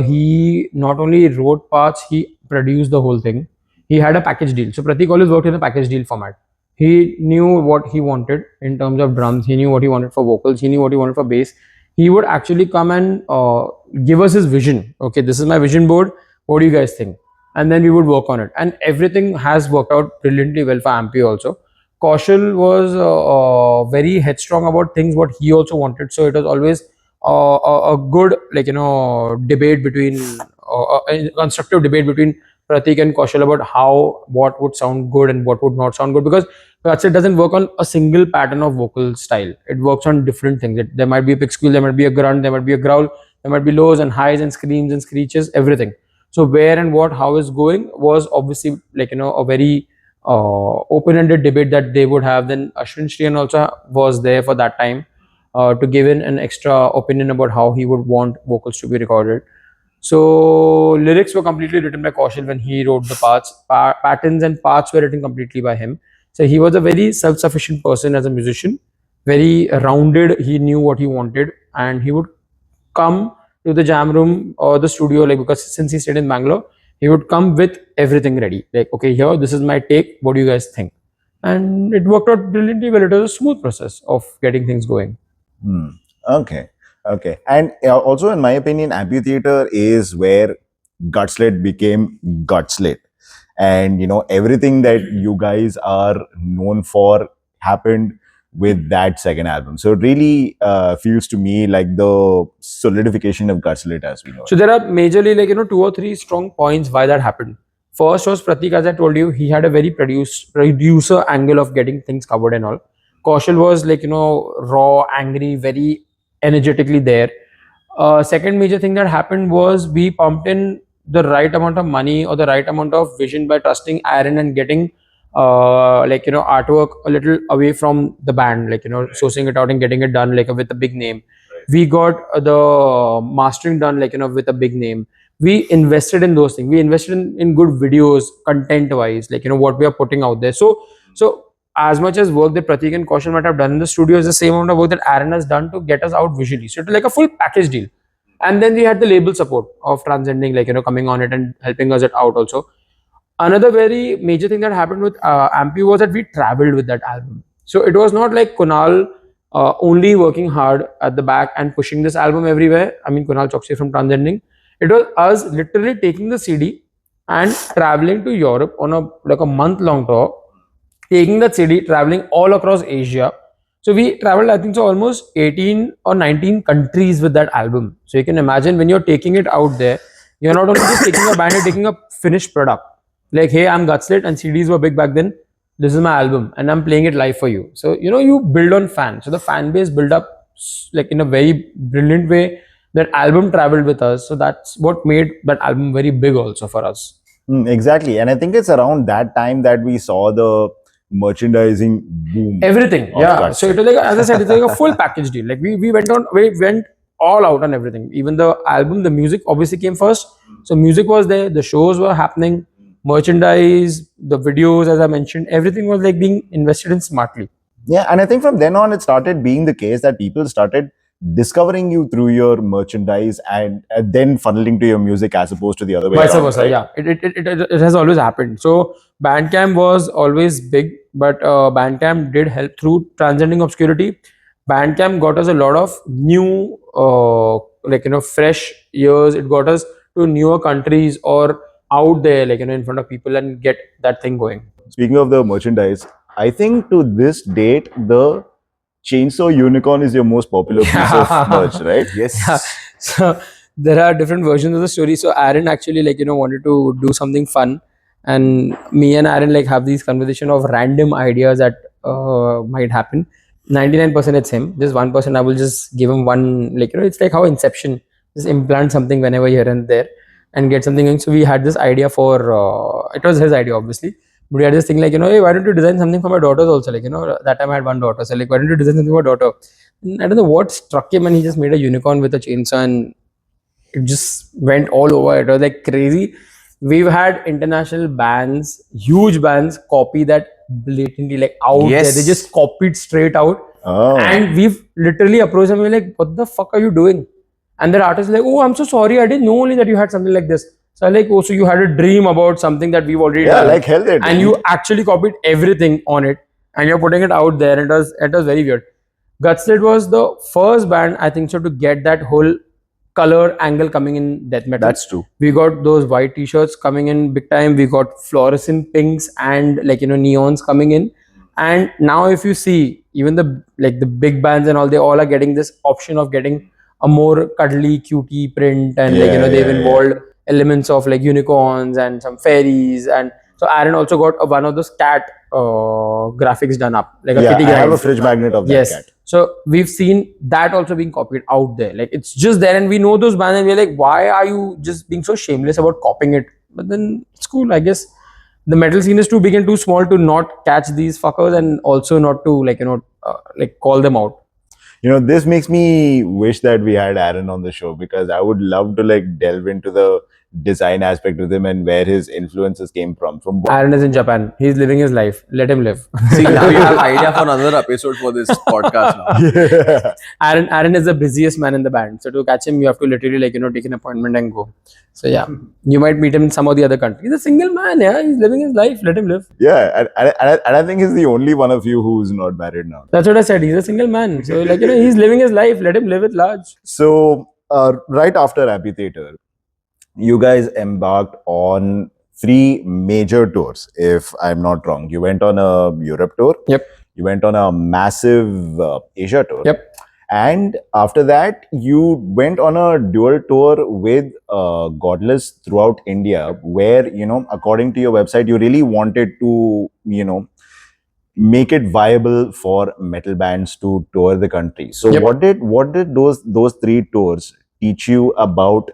he not only wrote parts, he produced the whole thing. He had a package deal. So Pratik always worked in a package deal format. He knew what he wanted in terms of drums. He knew what he wanted for vocals. He knew what he wanted for bass. He would actually come and give us his vision. Okay, this is my vision board. What do you guys think? And then we would work on it. And everything has worked out brilliantly well for Ampu also. Kaushal was very headstrong about things what he also wanted. So it was always a good debate between a constructive debate between Pratik and Kaushal about how what would sound good and what would not sound good, because Gutslit doesn't work on a single pattern of vocal style. It works on different things. There might be a pick squeal, there might be a grunt, there might be a growl, there might be lows and highs and screams and screeches, everything. So where and what, how is going was obviously a very open-ended debate that they would have. Then Ashwin Shriyan also was there for that time to give in an extra opinion about how he would want vocals to be recorded. So lyrics were completely written by Kaushal when he wrote the parts. Patterns and parts were written completely by him. So he was a very self-sufficient person as a musician, very rounded. He knew what he wanted, and he would come to the jam room or the studio, like, because since he stayed in Bangalore, he would come with everything ready. Like, okay, here, this is my take. What do you guys think? And it worked out brilliantly well. It was a smooth process of getting things going. Okay. Okay. And also, in my opinion, amphitheater is where Gutslit became Gutslit. And, everything that you guys are known for happened with that second album. So it really feels to me like the solidification of Gutslit as we know. So there are majorly 2 or 3 strong points why that happened. First was Pratik, as I told you, he had a very producer angle of getting things covered and all. Kaushal was raw, angry, very energetically there. Second major thing that happened was we pumped in the right amount of money or the right amount of vision by trusting Aaron and getting artwork a little away from the band, sourcing it out and getting it done with a big name. We got the mastering done with a big name. We invested in those things. We invested in good videos, content wise, what we are putting out there. So as much as work that Pratik and Kaushal might have done in the studio is the same amount of work that Aaron has done to get us out visually. So it's like a full package deal. And then we had the label support of Transcending, coming on it and helping us it out also. Another very major thing that happened with Ampy was that we traveled with that album. So it was not like Kunal only working hard at the back and pushing this album everywhere. I mean, Kunal Choksey from Transcending. It was us literally taking the CD and traveling to Europe on a month-long tour, taking that CD, traveling all across Asia. So we traveled, I think, so almost 18 or 19 countries with that album. So you can imagine when you're taking it out there, you're not only just taking a band, you're taking a finished product. Like, hey, I'm Gutslit and CDs were big back then. This is my album and I'm playing it live for you. So, you build on fans. So the fan base built up in a very brilliant way. That album traveled with us. So that's what made that album very big also for us. Exactly. And I think it's around that time that we saw the merchandising boom. Everything. Yeah. So it was as I said, it's like a full package deal. Like we went all out on everything. Even the album, the music obviously came first. So music was there. The shows were happening. Merchandise, the videos, as I mentioned, everything was being invested in smartly. Yeah, and I think from then on, it started being the case that people started discovering you through your merchandise and then funneling to your music as opposed to the other way Vice around. versa, Right? yeah. It has always happened. So Bandcamp was always big, but Bandcamp did help through Transcending Obscurity. Bandcamp got us a lot of new, fresh ears. It got us to newer countries or out there, in front of people and get that thing going. Speaking of the merchandise, I think to this date, the Chainsaw Unicorn is your most popular piece of merch, right? Yes. Yeah. So there are different versions of the story. So Aaron actually wanted to do something fun, and me and Aaron have these conversation of random ideas that might happen. 99% it's him. Just 1% I will just give him one, it's like how Inception, just implant something whenever here and there and get something in. So we had this idea for it was his idea obviously, but we had this thing hey, why don't you design something for my daughters also? That time I had one daughter, so why don't you design something for my daughter? And I don't know what struck him, and he just made a unicorn with a chainsaw, and it just went all over. It was crazy. We've had international bands, huge bands, copy that blatantly out Yes. there. They just copied straight out. Oh. And we've literally approached them. We're like, what the fuck are you doing? And their artist is like, oh, I'm so sorry. I didn't know only that you had something like this. So I'm like, oh, so you had a dream about something that we've already Yeah, done. like hell they did. And you actually copied everything on it. And you're putting it out there. And it was very weird. Gutslit was the first band, I think so, to get that whole color angle coming in death metal. That's true. We got those white t-shirts coming in big time. We got fluorescent pinks and neons coming in. And now if you see, even the big bands and all, they all are getting this option of getting a more cuddly, cutie print, and they've involved elements of like unicorns and some fairies. And so Aaron also got one of those cat graphics done up, like a Yeah, kitty I have a graphic. fridge magnet of that Yes. cat. So we've seen that also being copied out there. Like it's just there, and we know those bands, and we're like, why are you just being so shameless about copying it? But then it's cool, I guess. The metal scene is too big and too small to not catch these fuckers, and also not to like call them out. You know, this makes me wish that we had Aaron on the show, because I would love to like delve into the design aspect with him and where his influences came from. From Aaron is in Japan. He's living his life. Let him live. See, now you have idea for another episode for this podcast now. Aaron is the busiest man in the band. So to catch him, you have to literally take an appointment and go. So yeah, you might meet him in some of the other countries. He's a single man. Yeah, he's living his life. Let him live. Yeah, and I think he's the only one of you who's not married now. That's what I said. He's a single man. So he's living his life. Let him live it large. So right after Amphitheater, you guys embarked on 3 major tours, if I'm not wrong. You went on a Europe tour. Yep. You went on a massive Asia tour. Yep. And after that, you went on a dual tour with Godless throughout India, where, according to your website, you really wanted to, make it viable for metal bands to tour the country. So Yep. what did those 3 tours teach you about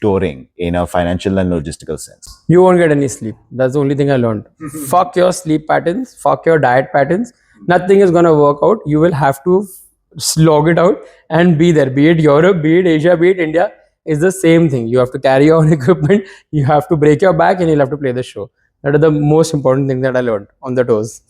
touring in a financial and logistical sense? You won't get any sleep. That's the only thing I learned. Fuck your sleep patterns. Fuck your diet patterns. Nothing is gonna work out. You will have to slog it out and be there. Be it Europe, be it Asia, be it India. It's the same thing. You have to carry your own equipment. You have to break your back, and you'll have to play the show. That is the most important thing that I learned on the tours.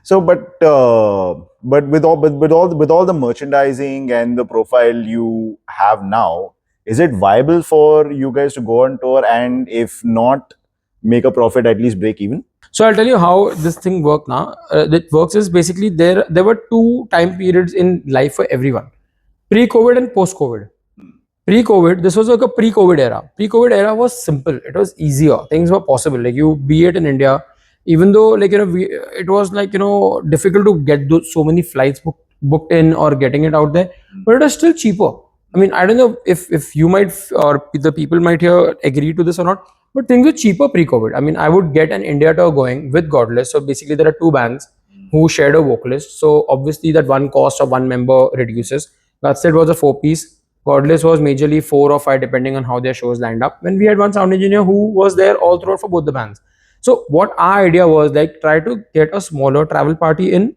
So, but with all the merchandising and the profile you have now, is it viable for you guys to go on tour, and if not make a profit, at least break even? So I'll tell you how this thing works now. It works is basically there were 2 time periods in life for everyone: pre-COVID and post-COVID. Pre-COVID, this was like a pre-COVID era. Pre-COVID era was simple. It was easier. Things were possible. Like you be it in India, even though it was difficult to get so many flights booked in or getting it out there, but it was still cheaper. I mean, I don't know if you might or the people might here agree to this or not, but things were cheaper pre-COVID. I mean, I would get an India tour going with Godless. So basically, there are 2 bands who shared a vocalist. So obviously, that one cost of one member reduces. Gutslit was a 4-piece. Godless was majorly 4 or 5, depending on how their shows lined up. When we had one sound engineer who was there all throughout for both the bands. So what our idea was, like, try to get a smaller travel party in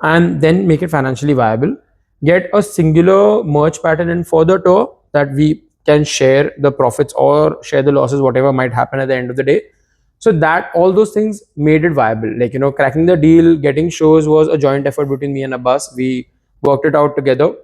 and then make it financially viable. Get a singular merch pattern in for the tour that we can share the profits or share the losses, whatever might happen at the end of the day. So that all those things made it viable. Like, cracking the deal, getting shows was a joint effort between me and Abbas. We worked it out together.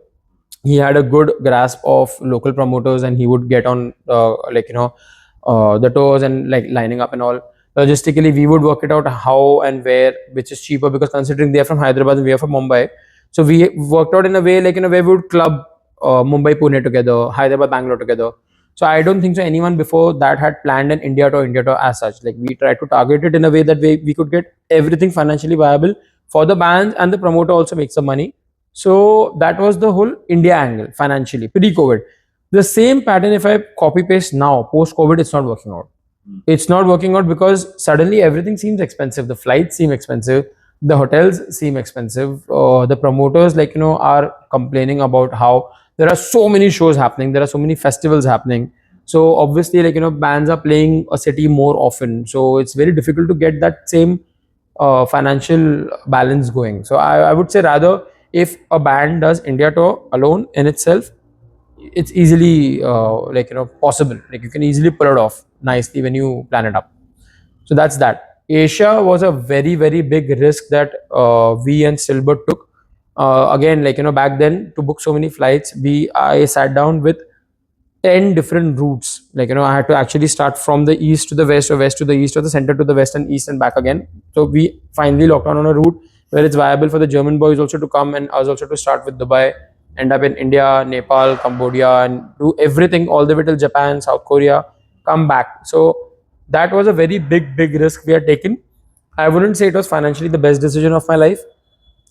He had a good grasp of local promoters, and he would get on the tours and like lining up and all. Logistically, we would work it out how and where, which is cheaper, because considering they are from Hyderabad and we are from Mumbai. So we worked out in a way where we would club Mumbai, Pune together, Hyderabad, Bangalore together. So I don't think so anyone before that had planned an India tour as such. Like, we tried to target it in a way that we could get everything financially viable for the band, and the promoter also makes some money. So that was the whole India angle financially, pre-COVID. The same pattern, if I copy paste now, post-COVID, it's not working out. It's not working out because suddenly everything seems expensive. The flights seem expensive. The hotels seem expensive. The promoters, are complaining about how there are so many shows happening. There are so many festivals happening. So obviously, bands are playing a city more often. So it's very difficult to get that same financial balance going. So I would say, rather, if a band does India tour alone in itself, it's easily possible. Like, you can easily pull it off nicely when you plan it up. So that's that. Asia was a very, very big risk that we and Silbert took. Again, back then, to book so many flights, I sat down with 10 different routes. I had to actually start from the east to the west, or west to the east, or the center to the west and east and back again. So we finally locked on a route where it's viable for the German boys also to come, and us also to start with Dubai, end up in India, Nepal, Cambodia, and do everything all the way till Japan, South Korea, come back. So that was a very big risk we had taken. I wouldn't say it was financially the best decision of my life,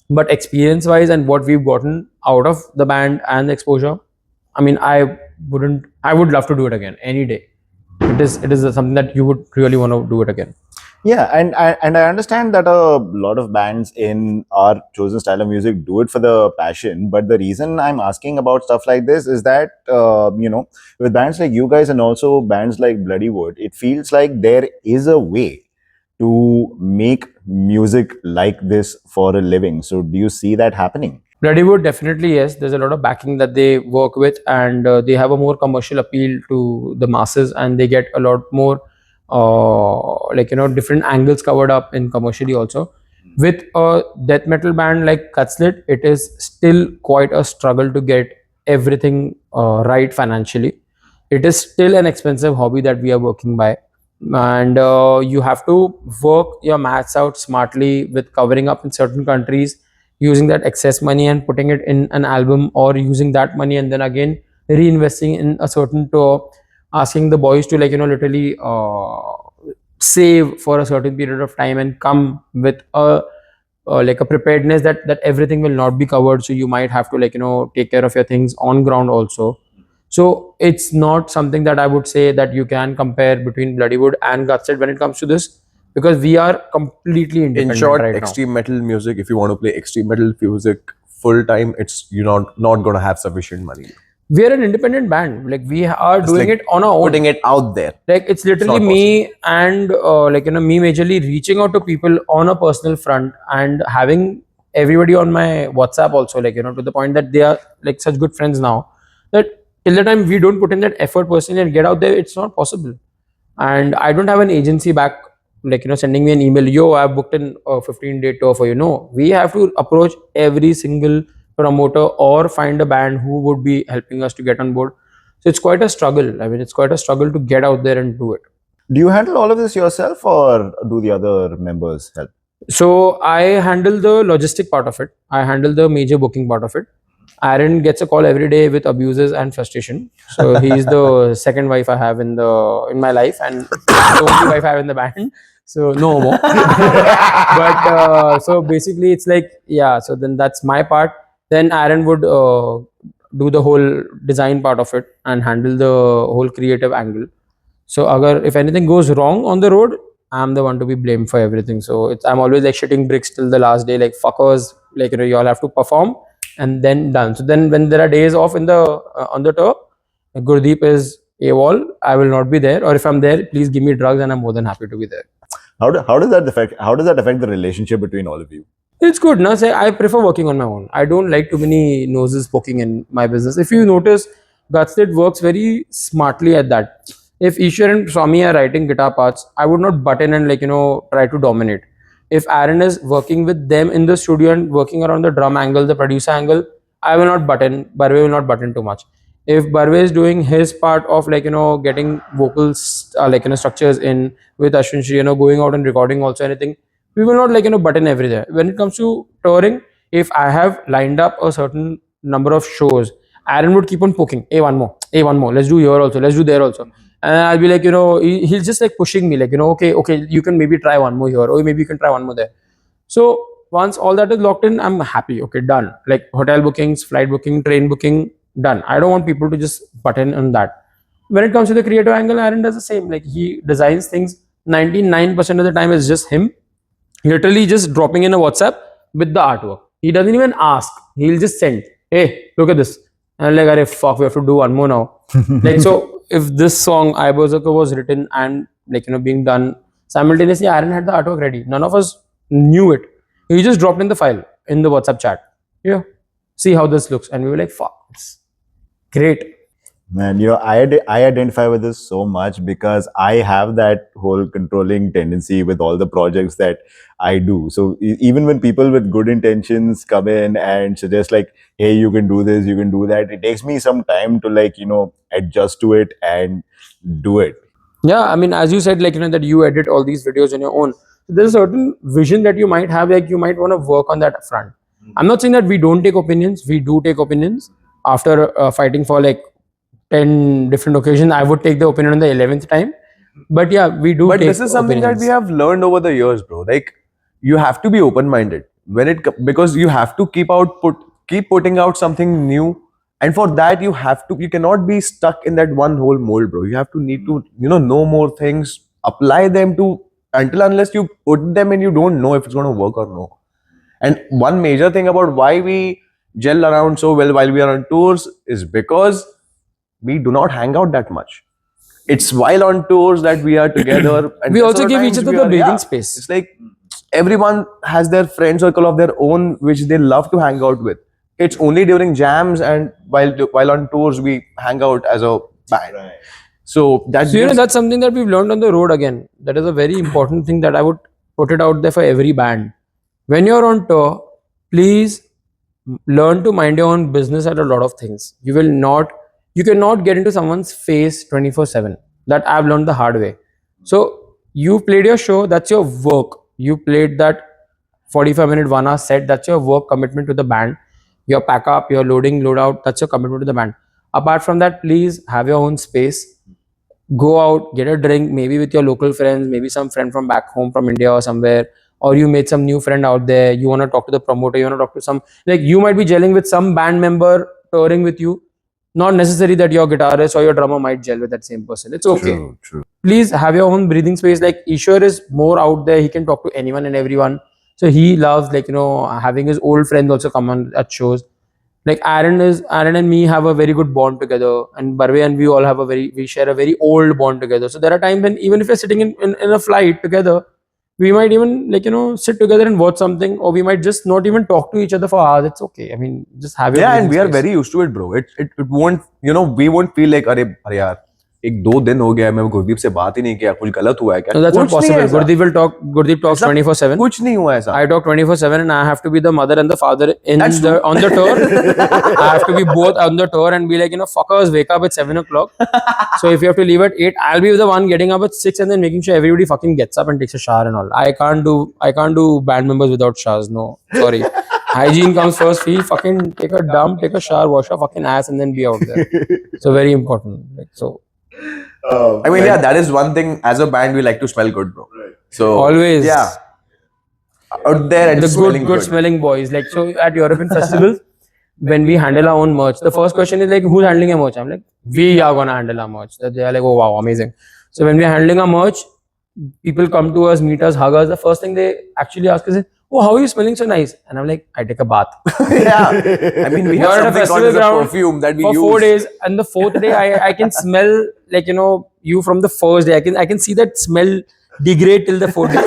but experience wise and what we've gotten out of the band and the exposure, I mean, I would love to do it again any day. It is something that you would really want to do it again. Yeah, and I understand that a lot of bands in our chosen style of music do it for the passion. But the reason I'm asking about stuff like this is that with bands like you guys and also bands like Bloody Wood, it feels like there is a way to make music like this for a living. So do you see that happening? Bloody Wood, definitely yes. There's a lot of backing that they work with, and they have a more commercial appeal to the masses, and they get a lot more different angles covered up in commercially also. With a death metal band like Gutslit, it is still quite a struggle to get everything right financially. It is still an expensive hobby that we are working by, and you have to work your maths out smartly with covering up in certain countries, using that excess money and putting it in an album, or using that money and then again reinvesting in a certain tour, asking the boys to literally save for a certain period of time and come with a a preparedness that everything will not be covered, so you might have to take care of your things on ground also. So it's not something that I would say that you can compare between Bloodywood and Gutslit when it comes to this, because we are completely In independent short, right extreme metal music, if you want to play extreme metal music full time, you're not going to have sufficient money. now. We are an independent band. Like we are doing like it on our own. Putting it out there. Like it's literally not me and me majorly reaching out to people on a personal front and having everybody on my WhatsApp also, to the point that they are like such good friends now that till the time we don't put in that effort personally and get out there, it's not possible. And I don't have an agency back sending me an email, yo, I've booked in a 15-day tour for you. No, we have to approach every single promoter or find a band who would be helping us to get on board. So it's quite a struggle. I mean, it's quite a struggle to get out there and do it. Do you handle all of this yourself, or do the other members help? So I handle the logistic part of it. I handle the major booking part of it. Aaron gets a call every day with abuses and frustration. So he's the second wife I have in my life, and the only wife I have in the band. So no more. But so basically, it's like, yeah. So then that's my part. Then Aaron would do the whole design part of it and handle the whole creative angle. So if anything goes wrong on the road, I'm the one to be blamed for everything. So I'm always like shitting bricks till the last day, like fuckers, you all have to perform and then done. So then when there are days off in the on the tour, Gurdip is AWOL, I will not be there, or if I'm there, please give me drugs and I'm more than happy to be there. How does that affect the relationship between all of you? It's good. No, say I prefer working on my own. I don't like too many noses poking in my business. If you notice, Gutslit works very smartly at that. If Ishwar and Swami are writing guitar parts, I would not butt in and try to dominate. If Aaron is working with them in the studio and working around the drum angle, the producer angle, I will not butt in. Barve will not butt in too much. If Barve is doing his part of getting vocals structures in with Ashwin Shri, going out and recording also anything, we will not button everywhere. When it comes to touring, if I have lined up a certain number of shows, Aaron would keep on poking, hey, one more, let's do here also, let's do there also. And I'll be like, he'll just pushing me, okay, you can maybe try one more here, or maybe you can try one more there. So once all that is locked in, I'm happy, okay, done. Like hotel bookings, flight booking, train booking, done. I don't want people to just button on that. When it comes to the creative angle, Aaron does the same. Like he designs things, 99% of the time is just him literally just dropping in a WhatsApp with the artwork. He doesn't even ask. He'll just send, hey, look at this. And I'm like, arey, fuck, we have to do one more now. So if this song, I Berzerker, was written and being done simultaneously, Aaron had the artwork ready. None of us knew it. He just dropped in the file in the WhatsApp chat. Yeah, see how this looks. And we were like, fuck, it's great. Man, I identify with this so much because I have that whole controlling tendency with all the projects that I do. So even when people with good intentions come in and suggest like, hey, you can do this, you can do that, it takes me some time to adjust to it and do it. Yeah, I mean, as you said, that you edit all these videos on your own. There's a certain vision that you might have, you might want to work on that front. I'm not saying that we don't take opinions. We do take opinions. After fighting for 10 different occasions, I would take the opinion on the 11th time. But yeah, we do. But take this is something that opinions. we have learned over the years, bro. Like, you have to be open-minded because you have to keep putting out something new, and for that you cannot be stuck in that one whole mold, bro. You have to need to know more things, apply them to unless you put them and you don't know if it's going to work or no. And one major thing about why we gel around so well while we are on tours is because we do not hang out that much. It's while on tours that we are together. And We rest also of give each times other we the are- breathing space. It's like everyone has their friend circle of their own, which they love to hang out with. It's only during jams and while on tours we hang out as a band. So that So that's something that we've learned on the road again. That is a very important thing that I would put it out there for every band. When you're on tour, please learn to mind your own business at a lot of things. You cannot get into someone's face 24/7. That I've learned the hard way. So you played your show, that's your work. You played that 45-minute 1 hour set, that's your work commitment to the band. Your pack up, your loading, load out, that's your commitment to the band. Apart from that, please have your own space. Go out, get a drink, maybe with your local friends, maybe some friend from back home from India or somewhere, or you made some new friend out there. You want to talk to the promoter, you want to talk to some, like, you might be gelling with some band member touring with you. Not necessary that your guitarist or your drummer might gel with that same person. It's okay. True. Please have your own breathing space. Like, Ishwar is more out there. He can talk to anyone and everyone. So he loves, like, having his old friends also come on at shows. Like Aaron and me have a very good bond together, and Barve and we all have we share a very old bond together. So there are times when even if we're sitting in a flight together, we might even sit together and watch something, or we might just not even talk to each other for hours. It's okay. I mean, just have your and breathing we are space. very used to it, bro. It won't, we won't feel like अरे यार 1-2 दिन हो गया मैं गुरदीप से बात ही नहीं किया, कुछ गलत हुआ है क्या? No, that's not कुछ नहीं possible. ऐसा। Gurdip talks ऐसा 24/7. कुछ नहीं हुआ ऐसा। I talk 24/7, and I have to be the mother and the father on the tour. I have to be both on the tour and be like, fuckers, wake up at 7 o'clock. So if you have to leave at 8, I'll be the one getting up at 6 and then making sure everybody fucking gets up and takes a shower and all. I can't do band members without showers. No, sorry. Hygiene comes first. We fucking take a dump, take a shower, wash our fucking ass, and then be out there. So very important. I mean, yeah, that is one thing. As a band, we like to smell good, bro. So Always. yeah, out there and The smelling good smelling boys. Like, so at European festivals, when we handle our own merch, the first question is like, who's handling your merch? I'm like, we are gonna handle our merch. They are like, oh wow, amazing. So when we're handling our merch, people come to us, meet us, hug us. The first thing they actually ask us is, oh, how are you smelling so nice? And I'm like, I take a bath. yeah. I mean, we You're have at a something festival called as a ground perfume that we for use 4 days, and the fourth day I can smell you from the first day. I can see that smell degrade till the fourth day.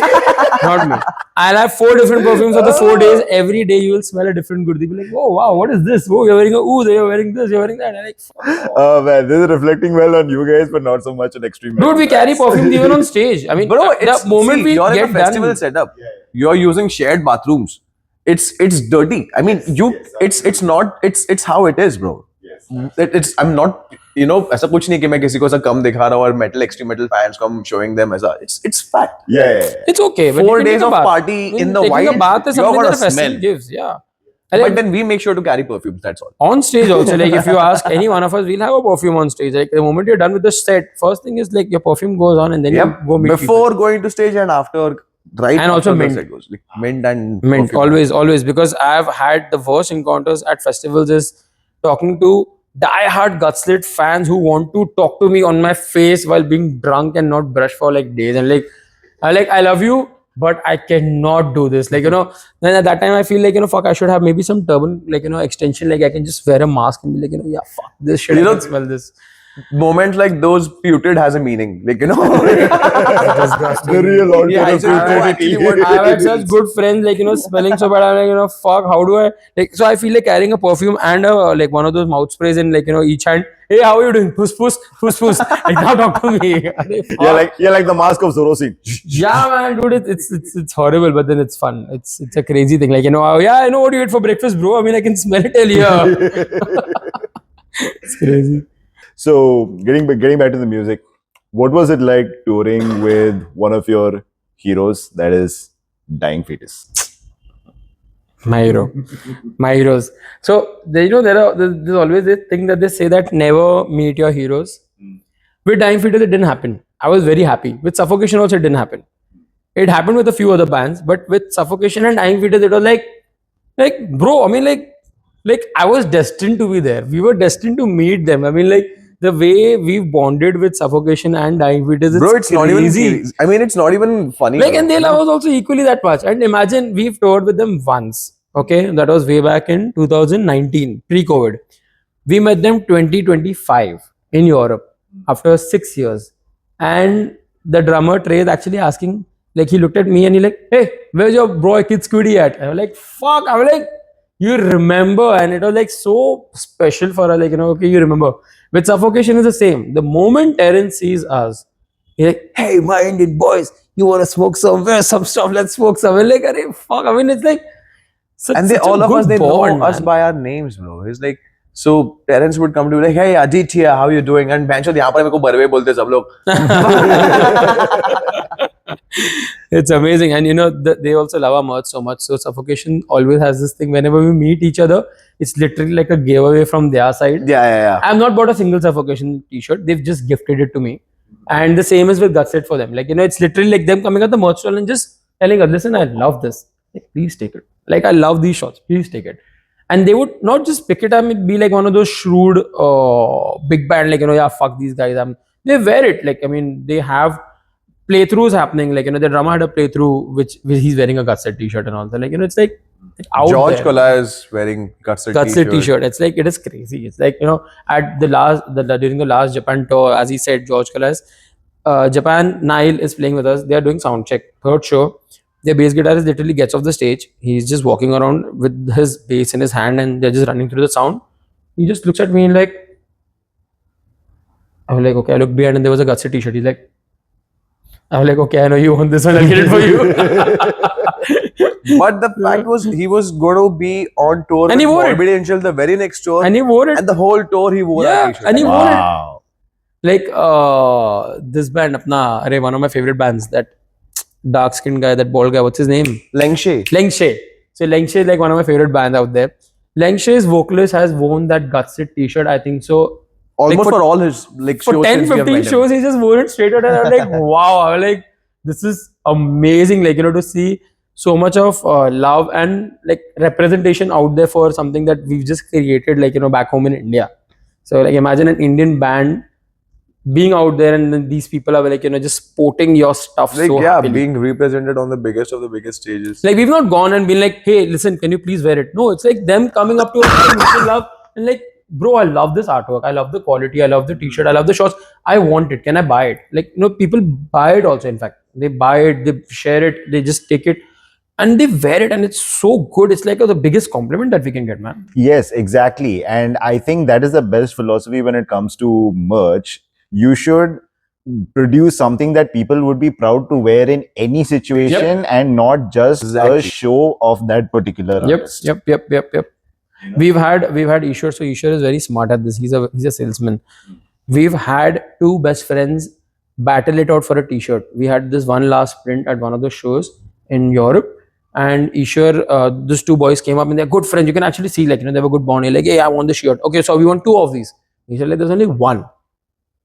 Not me. I'll have 4 different perfumes for the 4 days. Every day you will smell a different Gurdip. Like, oh wow, what is this? Oh, you're wearing you're wearing this, you're wearing that. I'm like, fuck. Oh man, this is reflecting well on you guys, but not so much on extreme. Dude, we carry perfumes even on stage. I mean, Bro, the moment we you're in get a festival done, setup. You're using shared bathrooms. It's dirty. I mean, it's how it is, bro. I'm not, ऐसा कुछ नहीं कि मैं किसी को ऐसा कम दिखा रहा हूँ और metal extreme metal fans को I'm showing them ऐसा. It's fact. Yeah. it's okay. But 4 you can days take a of bath. party I mean, in the taking wild, a bath is you're something that gonna a festival smell. gives. Yeah. And But then we make sure to carry perfumes. That's all. on stage also, like if you ask any one of us, we'll have a perfume on stage. Like the moment you're done with the set, first thing is like your perfume goes on, and then you go meet Before going to stage and after, right? And also after the mint. set goes. Like mint and people. Mint, perfume. always, because I've had the worst encounters at festivals is talking to die-hard Gutslit fans who want to talk to me on my face while being drunk and not brush for like days, and I love you, but I cannot do this. Like, then at that time I feel like, fuck, I should have maybe some turban, like, extension, like I can just wear a mask and be like, yeah, fuck this shit, I can smell this. Moments like those, putrid has a meaning. Like, The real alternative. Yeah, I actually want I've had such good friends, like, smelling so bad. I'm like, fuck, how do I, like, so I feel like carrying a perfume and like one of those mouth sprays in, like, each hand. Hey, how are you doing? Puss. Like, now talk to me. You're like the mask of Zorosing. Yeah, man, dude, it's horrible, but then it's fun. It's a crazy thing. Like, yeah, I know what you ate for breakfast, bro. I mean, I can smell it till here. It's crazy. So getting back to the music, what was it like touring with one of your heroes, that is Dying Fetus? My heroes. So there's always this thing that they say that never meet your heroes. With Dying Fetus, it didn't happen. I was very happy. With Suffocation also it didn't happen. It happened with a few other bands, but with Suffocation and Dying Fetus, it was like bro, I mean like I was destined to be there. We were destined to meet them. I mean, like the way we've bonded with Suffocation and Dying Fetus, Bro, it's not even. I mean, it's not even funny. like, and they love us also equally that much. And imagine we've toured with them once. Okay, that was way back in 2019, pre-COVID. We met them 2025 in Europe after 6 years, and the drummer Trey is actually asking, like, he looked at me and he like, hey, where's your bro Kid Scooty at? And I'm like, fuck. I'm like, you remember? And it was like so special for us, like, okay, you remember. With Suffocation is the same. The moment Aaron sees us, he's like, hey, my Indian boys, you want to smoke somewhere, some stuff, let's smoke somewhere. Like, arey, fuck. I mean, it's like and they such a all of good us, they bond, know us man. by our names, bro. It's like, so parents would come to be like, hey, Aditya, how you doing? And bencho, yahan par meko Barve bolte sab log. It's amazing. And they also love our merch so much. So Suffocation always has this thing, whenever we meet each other, it's literally like a giveaway from their side. Yeah. I've not bought a single Suffocation t-shirt. They've just gifted it to me. And the same is with Gutslit for them. Like, it's literally like them coming at the merch stall and just telling us, listen, I love this. Like, please take it. Like, I love these shots. Please take it. And they would not just pick it up and be like one of those shrewd big band, like, yeah, fuck these guys. They wear it. Like, I mean, they have playthroughs happening. Like, the drummer had a playthrough which he's wearing a Gutslit t-shirt and all that. Like, it's like out George there. Kola is wearing Gutslit t-shirt. It's like, it is crazy. It's like, at during the last Japan tour, as he said, George Kola is Japan. Nile is playing with us. They are doing sound check, third show. Their bass guitarist literally gets off the stage. He's just walking around with his bass in his hand and they're just running through the sound. He just looks at me and like, I was like, okay. I look behind and there was a Gutslit t-shirt. He's like, I was like, okay, I know you want this one. I'll get it for you. But the fact was, he was going to be on tour And he with wore it. Morbid Angel the very next tour. And he wore it. And the whole tour he wore that t-shirt. And he wore it. Wow. Like this band, one of my favorite bands, that dark skinned guy, that bald guy, what's his name? Lengshe. So Lengshe is like one of my favorite bands out there. Lengshe's vocalist has worn that Gutslit t-shirt, I think so. Almost like for all his like For shows. 10, since we have 15 met him. shows, he just wore it straight out. And I'm like, wow. I'm like, this is amazing. Like, to see so much of love and like representation out there for something that we've just created, like, back home in India. So like, imagine an Indian band being out there and then these people are like, just sporting your stuff Like, so yeah, happily. being represented on the biggest of the biggest stages. Like, we've not gone and been like, hey, listen, can you please wear it? No, it's like them coming up to us and making love and like, bro, I love this artwork. I love the quality. I love the t-shirt. I love the shorts. I want it. Can I buy it? Like, people buy it also, in fact. They buy it, they share it, they just take it and they wear it and it's so good. It's like the biggest compliment that we can get, man. Yes, exactly. And I think that is the best philosophy when it comes to merch. You should produce something that people would be proud to wear in any situation and not just Exactly. a show of that particular artist. Yep. We've had Ishwar. So Ishwar is very smart at this. He's a salesman. We've had two best friends battle it out for a t-shirt. We had this one last print at one of the shows in Europe. And Ishwar, these two boys came up and they're good friends. You can actually see, like, they have a good bond. You're like, hey, I want the shirt. Okay, so we want two of these. He said, like, there's only one.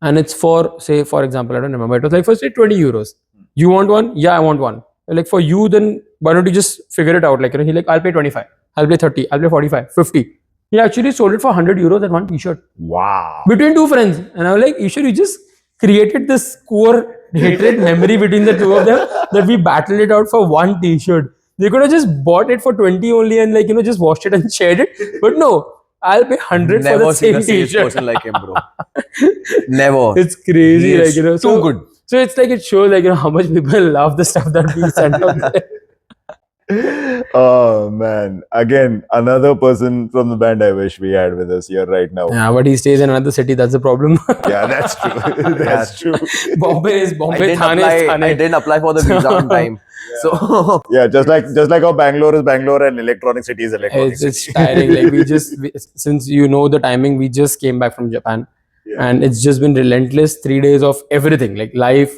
And it's for, say, for example, I don't remember. It was like, for say, 20 euros. You want one? Yeah, I want one. Like, for you, then why don't you just figure it out? Like, he's like, I'll pay 25. I'll pay 30. I'll pay 45, 50. He actually sold it for 100 euros at one t-shirt. Wow. Between two friends. And I was like, Ishwar, you just created this core hatred memory between the two of them that we battled it out for one t-shirt. They could have just bought it for 20 only and like, just washed it and shared it. But no, I'll pay 100 for the seen same a t-shirt. person like him, bro. Never. It's crazy. He Like, is too good. So it's like, it shows like, how much people love the stuff that we sent out there. Oh man, again another person from the band I wish we had with us here right now. Yeah, but he stays in another city. That's the problem. Yeah, that's true. That's true. Bombay is I Bombay. didn't, Thane is apply, Thane. I didn't apply for the visa on time. So Yeah, just like how Bangalore is Bangalore and Electronic City is Electronic It's City. tiring. Like since the timing, we just came back from Japan, and it's just been relentless 3 days of everything, like life,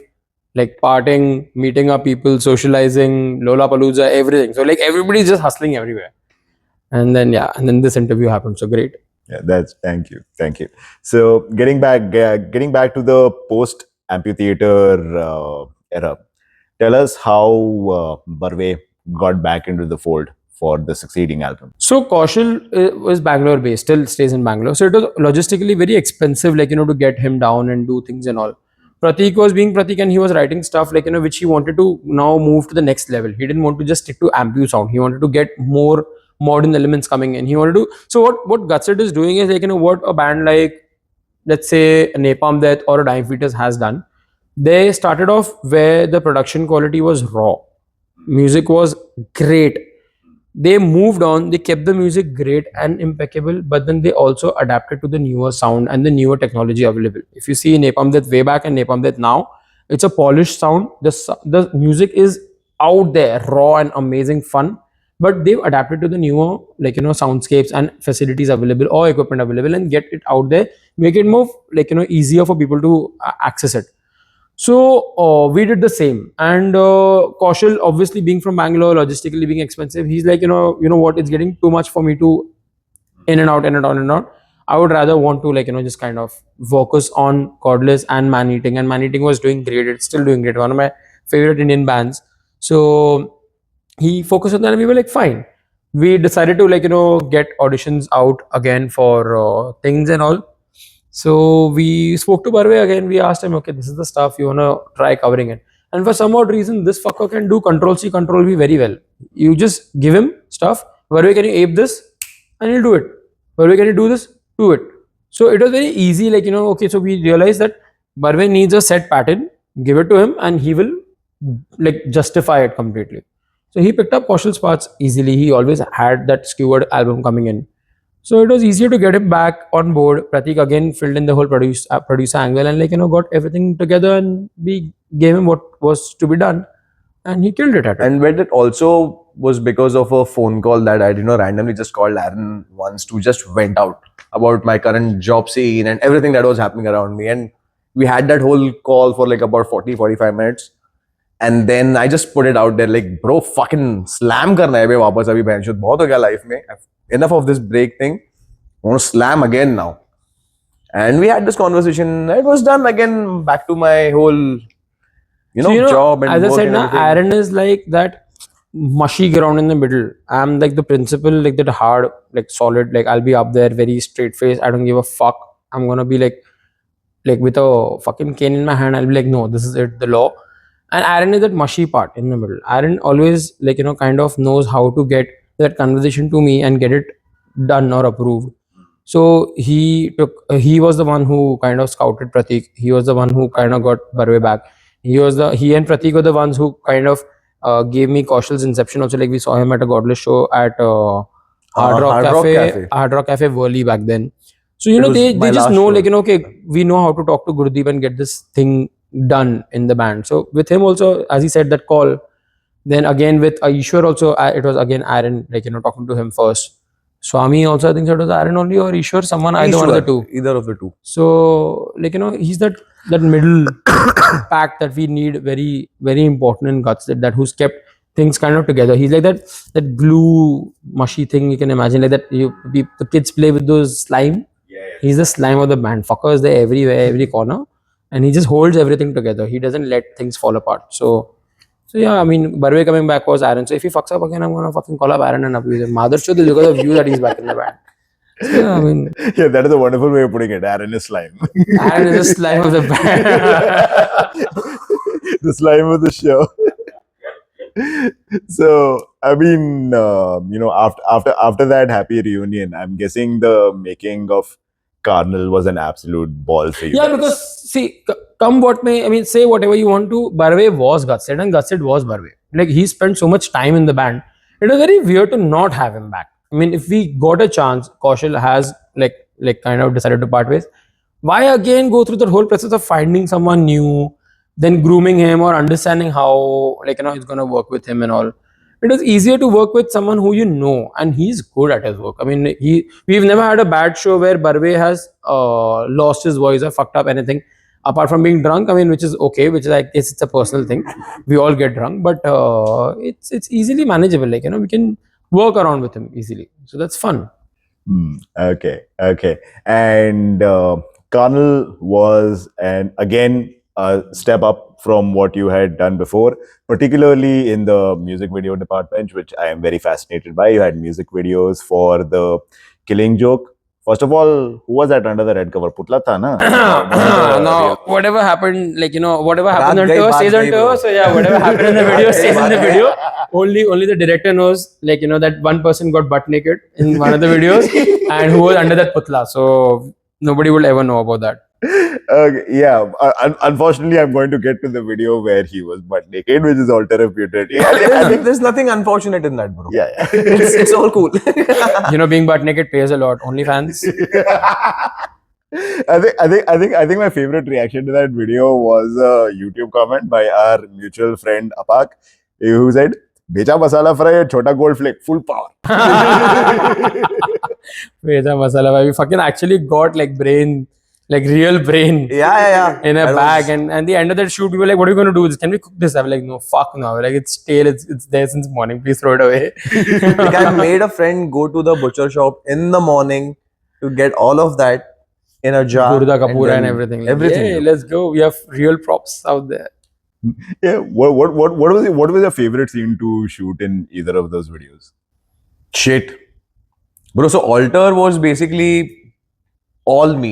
like partying, meeting up people, socializing, Lollapalooza, everything. So like everybody's just hustling everywhere. And then this interview happened. So great. Yeah, thank you. So getting back to the post amphitheater era. Tell us how Barve got back into the fold for the succeeding album. So Kaushal was Bangalore based, still stays in Bangalore. So it was logistically very expensive, like, to get him down and do things and all. Pratik was being Pratik and he was writing stuff like, which he wanted to now move to the next level. He didn't want to just stick to ampu sound. He wanted to get more modern elements coming in. He wanted to, so what Gutslit is doing is like, what a band like, let's say, Napalm Death or a Dying Fetus has done. They started off where the production quality was raw. Music was great. They moved on, they kept the music great and impeccable, but then they also adapted to the newer sound and the newer technology available. If you see Napalm Death way back and Napalm Death now, it's a polished sound. The music is out there, raw and amazing fun, but they've adapted to the newer, like, soundscapes and facilities available or equipment available and get it out there, make it more, like, easier for people to access it. So we did the same, and Kaushal, obviously being from Bangalore, logistically being expensive, he's like, what, it's getting too much for me to in and out, in and out, in and out. I would rather want to, like, just kind of focus on Cordless and Man Eating, and Man Eating was doing great. It's still doing great. One of my favorite Indian bands. So he focused on that, and we were like, fine. We decided to, like, get auditions out again for things and all. So we spoke to Barve again. We asked him, okay, this is the stuff, you want to try covering it. And for some odd reason, this fucker can do Control C, Control V very well. You just give him stuff. Barve, can you ape this? And he'll do it. Barve, can you do this? Do it. So it was very easy. Like, okay, so we realized that Barve needs a set pattern. Give it to him and he will, like, justify it completely. So he picked up Kaushal's parts easily. He always had that skewered album coming in. So it was easier to get him back on board. Pratik again filled in the whole producer angle and, like, got everything together, and we gave him what was to be done, and he killed it at it. And when it also was because of a phone call that I randomly just called Aaron once to just vent out about my current job scene and everything that was happening around me. And we had that whole call for like about 40-45 minutes. And then I just put it out there like, bro, fucking slam karna hai bhai wapas abhi bhainshodh bahut ho gaya life mein. Enough of this break thing. I want to slam again now. And we had this conversation. It was done again, back to my whole, job and as I work said, and everything. Aaron is like that mushy ground in the middle. I'm like the principal, like that hard, like solid, like I'll be up there, very straight face. I don't give a fuck. I'm gonna be like with a fucking cane in my hand. I'll be like, no, this is it, the law. And Aaron is that mushy part in the middle. Aaron always, like, kind of knows how to get that conversation to me and get it done or approved. So he was the one who kind of scouted Pratik. He was the one who kind of got Barve back. He and Pratik were the ones who kind of gave me Kaushal's inception. Also, like, we saw him at a Godless show at Hard Rock Cafe Worli back then. So they just know, like, okay, we know how to talk to Gurdip and get this thing done in the band. So with him also, as he said, that call. Then again with Ishwar also, it was again Aaron, like, talking to him first. Swami also, I think it was Aaron only, or Ishwar, someone, either one of the two. Either of the two. So, like, he's that middle pack that we need, very, very important in Gutslit, that who's kept things kind of together. He's like that glue mushy thing you can imagine, like that the kids play with those slime. He's the slime of the band. Fucker is there everywhere, every corner. And he just holds everything together. He doesn't let things fall apart. So yeah, I mean, Barve coming back was Aaron. So if he fucks up again, I'm going to fucking call up Aaron and abuse him. Mothership is because of you that he's back in the band. So, yeah, I mean... Yeah, that is a wonderful way of putting it. Aaron is slime. Aaron is the slime of the band. The slime of the show. So, I mean, after that happy reunion, I'm guessing the making of Carnal was an absolute ball for you. Yeah, guys. because see, come what may, I mean, say whatever you want to, Barve was Gutslit and Gutslit was Barve. Like, he spent so much time in the band. It was very weird to not have him back. I mean, if we got a chance, Kaushal has like kind of decided to part ways. Why again go through the whole process of finding someone new, then grooming him or understanding how, like, he's gonna work with him and all. It is easier to work with someone who and he's good at his work. I mean, we've never had a bad show where Barve has lost his voice or fucked up anything, apart from being drunk. I mean, which is okay, which is like, it's a personal thing. We all get drunk, but it's easily manageable. Like, we can work around with him easily. So that's fun. Okay. And Carnal was, and again, a step up from what you had done before, particularly in the music video department, which I am very fascinated by. You had music videos for the Killing Joke. First of all, who was that under the red cover? Putla tha na? No, whatever happened, like, whatever happened on Baat tour gayi, stays baat on gayi, tour. bro. So yeah, whatever happened in the video stays in the video. Only the director knows, like, that one person got butt naked in one of the videos and who was under that putla. So nobody will ever know about that. Yeah, unfortunately, I'm going to get to the video where he was butt naked, which is all therapeutic. There's nothing unfortunate in that, bro. Yeah, yeah. It's all cool. Being butt naked pays a lot. OnlyFans. I think my favorite reaction to that video was a YouTube comment by our mutual friend Apak, who said, "Becha masala fry, chota gold flake, full power." Veda masala bhai. We fucking actually got like brain, like real brain. Yeah. In a That bag, was- and at the end of that shoot, we were like, "What are we going to do? Can we cook this?" I'm like, "No, fuck no. Like it's stale. It's there since morning. Please throw it away." Like I made a friend go to the butcher shop in the morning to get all of that in a jar. Gurda Kapura then and everything. Like, Everything. "Hey, let's go. We have real props out there." Yeah, what was your favorite scene to shoot in either of those videos? Shit. Bro, so Alter was basically all me.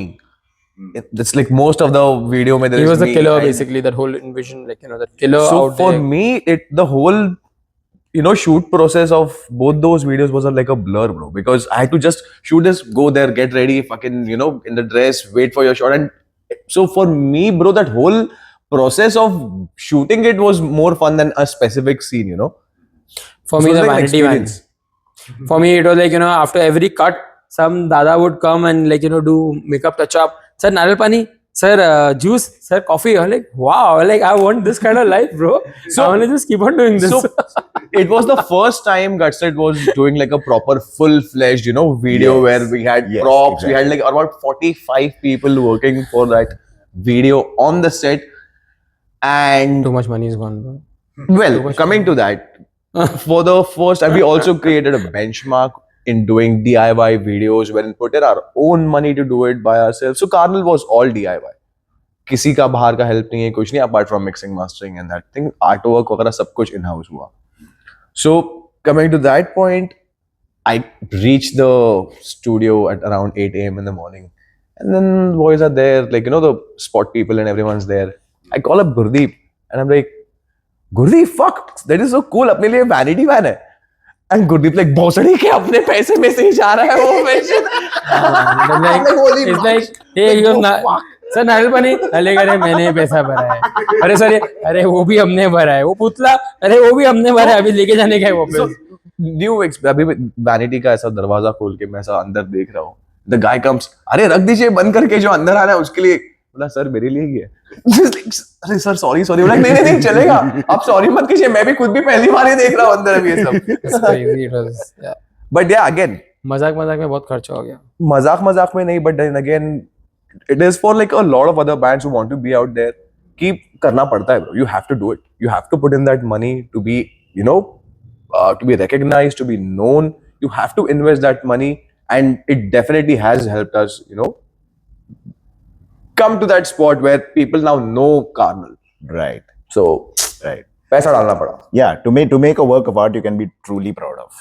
It's like most of the video. Mein there He is was the me killer, and- basically. That whole envision, like that killer So out for there. me, the whole shoot process of both those videos was like a blur, bro. Because I had to just shoot this, go there, get ready, fucking in the dress, wait for your shot, and so for me, bro, that whole process of shooting it was more fun than a specific scene. For This me, was the like an vanity van. experience. For me, it was like, after every cut, some dada would come and do makeup touch up. Sir, narol pani. Sir, juice. Sir, coffee. I'm like, wow. Like, I want this kind of life, bro. So I want to just keep on doing this. So it was the first time Gutslit was doing like a proper full-fledged, video Yes. where we had Yes, props. We had exactly. like about 45 people working for that video on the set. And Too much money is gone, bro. well, coming to that, for the first time, we also created a benchmark in doing DIY videos wherein put in our own money to do it by ourselves. So Carnal was all DIY. किसी का बाहर का help नहीं है कुछ नहीं apart from mixing, mastering and that thing. Artwork वगैरह सब कुछ in-house हुआ. So coming to that point, I reached the studio at around 8 a.m. in the morning. And then boys are there, like, the spot people and everyone's there. I call up Gurdip and I'm like, Gurdip, fuck, that is so cool. अपने लिए vanity van है. And Gurdip like, भोसड़ी के अपने पैसे में से ही जा रहा है वो mention. It's like, hey, you have sir नारियल पानी अरे अरे मैंने पैसा भरा है अरे सर अरे वो भी हमने भरा है वो पुतला अरे वो भी हमने भरा है अभी लेके जाने का है वो So, अभी vanity का ऐसा दरवाजा खोल के मैं ऐसा अंदर देख रहा हूँ. The guy comes, अरे रख दीजिए बंद करके जो अंदर आ रहा है उसके लिए. बोला सर मेरे लिए ही है. अरे सर सॉरी बोला नहीं चलेगा आप सॉरी मत कीजिए मैं भी खुद भी पहली बार ही देख रहा हूँ अंदर अभी ये सब. But yeah, again, मजाक में बहुत खर्चा हो गया. मजाक में नहीं, but then again it is for like a lot of other bands who want to be out there. Keep करना पड़ता है, bro. You have to do it. You have to put in that money to be, to be recognized, to be known. You have to invest that money, and it definitely has helped us, come to that spot where people now know Carnal. Right, So right. पैसा डालना पड़ा. Yeah, to make a work of art you can be truly proud of.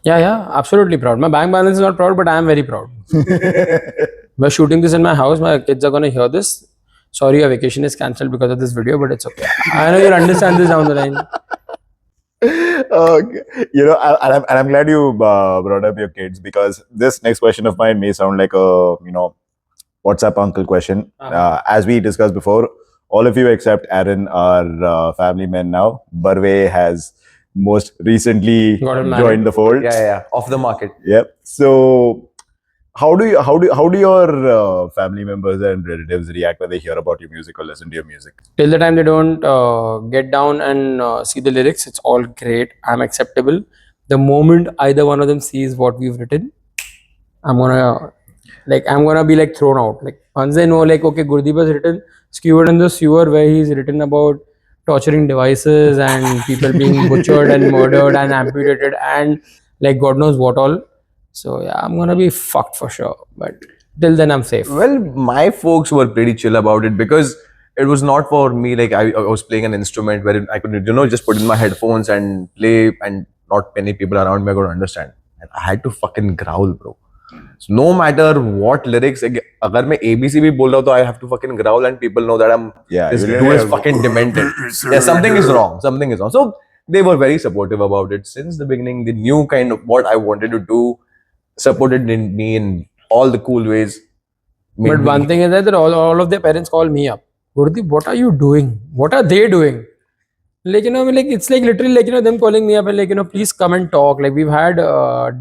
Yeah, absolutely proud. My bank balance is not proud, but I am very proud. We're shooting this in my house. My kids are gonna hear this. Sorry, your vacation is cancelled because of this video, but it's okay. I know you'll understand this down the line. And I'm glad you brought up your kids, because this next question of mine may sound like a WhatsApp uncle question. As we discussed before, all of you except Aaron are family men now. Barve has most recently Got married. joined the fold. Yeah, off the market. Yep. So how do your family members and relatives react when they hear about your music or listen to your music? Till the time they don't get down and see the lyrics, it's all great. I'm acceptable. The moment either one of them sees what we've written, I'm gonna be like thrown out. Like once they know, like, okay, Gurdip has written Skewered in the Sewer, where he's written about torturing devices and people being butchered and murdered and amputated and like God knows what all. So yeah, I'm gonna be fucked for sure. But till then, I'm safe. Well, my folks were pretty chill about it because it was not for me. Like I was playing an instrument where I could, just put in my headphones and play, and not many people around me are going to understand. And I had to fucking growl, bro. So no matter what lyrics, agar मैं ABC भी बोल रहा हूँ, तो I have to fucking growl, and people know that this dude is fucking demented. Yeah, something is wrong. Something is wrong. So they were very supportive about it since the beginning. They knew kind of what I wanted to do, supported me in all the cool ways. But one thing is that all of their parents call me up. Gurdip, what are you doing? What are they doing? Like, it's like literally like, them calling me up and like, please come and talk. Like we've had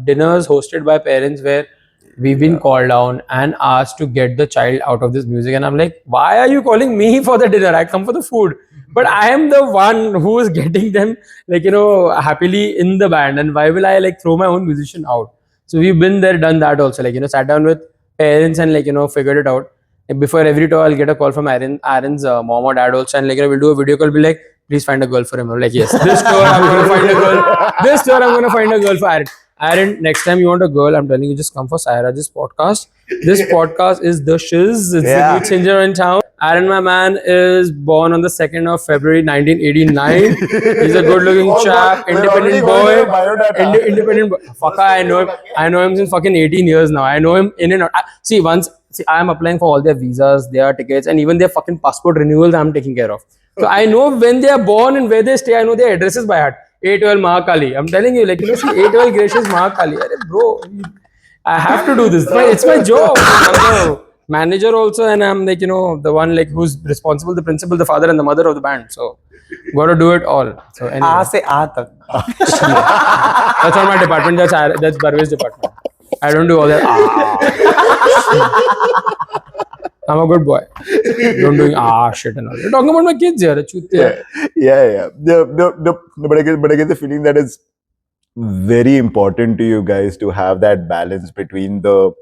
dinners hosted by parents where we've been called down and asked to get the child out of this music. And I'm like, why are you calling me for the dinner? I come for the food. But I am the one who is getting them like, happily in the band. And why will I like throw my own musician out? So we've been there, done that also. Like, sat down with parents and like, figured it out. Like, before every tour, I'll get a call from Aaron's mom or dad also. And like, we'll do a video call, be like, please find a girl for him. I'm like, yes, this tour I'm going to find a girl. This tour I'm going to find a girl for Aaron. Aaron, next time you want a girl, I'm telling you, just come for Sairaj's podcast. This podcast is the shiz. It's the new changer in town. Aaron, my man, is born on the 2nd of February 1989. He's a good-looking chap, independent boy. Independent boy. Fuck, I know him. I know him since fucking 18 years now. I know him in and out. See, I am applying for all their visas, their tickets, and even their fucking passport renewals I'm taking care of. So I know when they are born and where they stay. I know their addresses by heart. 812 Mahakali. I'm telling you, like, see, 812 Gracious Mahakali. Bro, I have to do this. It's my job. I'm the manager also, and I'm like, the one like who's responsible, the principal, the father, and the mother of the band. So, gotta do it all. So, anyway. That's not my department. That's Barve's department. I don't do all that. I'm a good boy. Don't doing shit and all. You're talking about my kids here. Yeah. But I get the feeling that it's very important to you guys to have that balance between the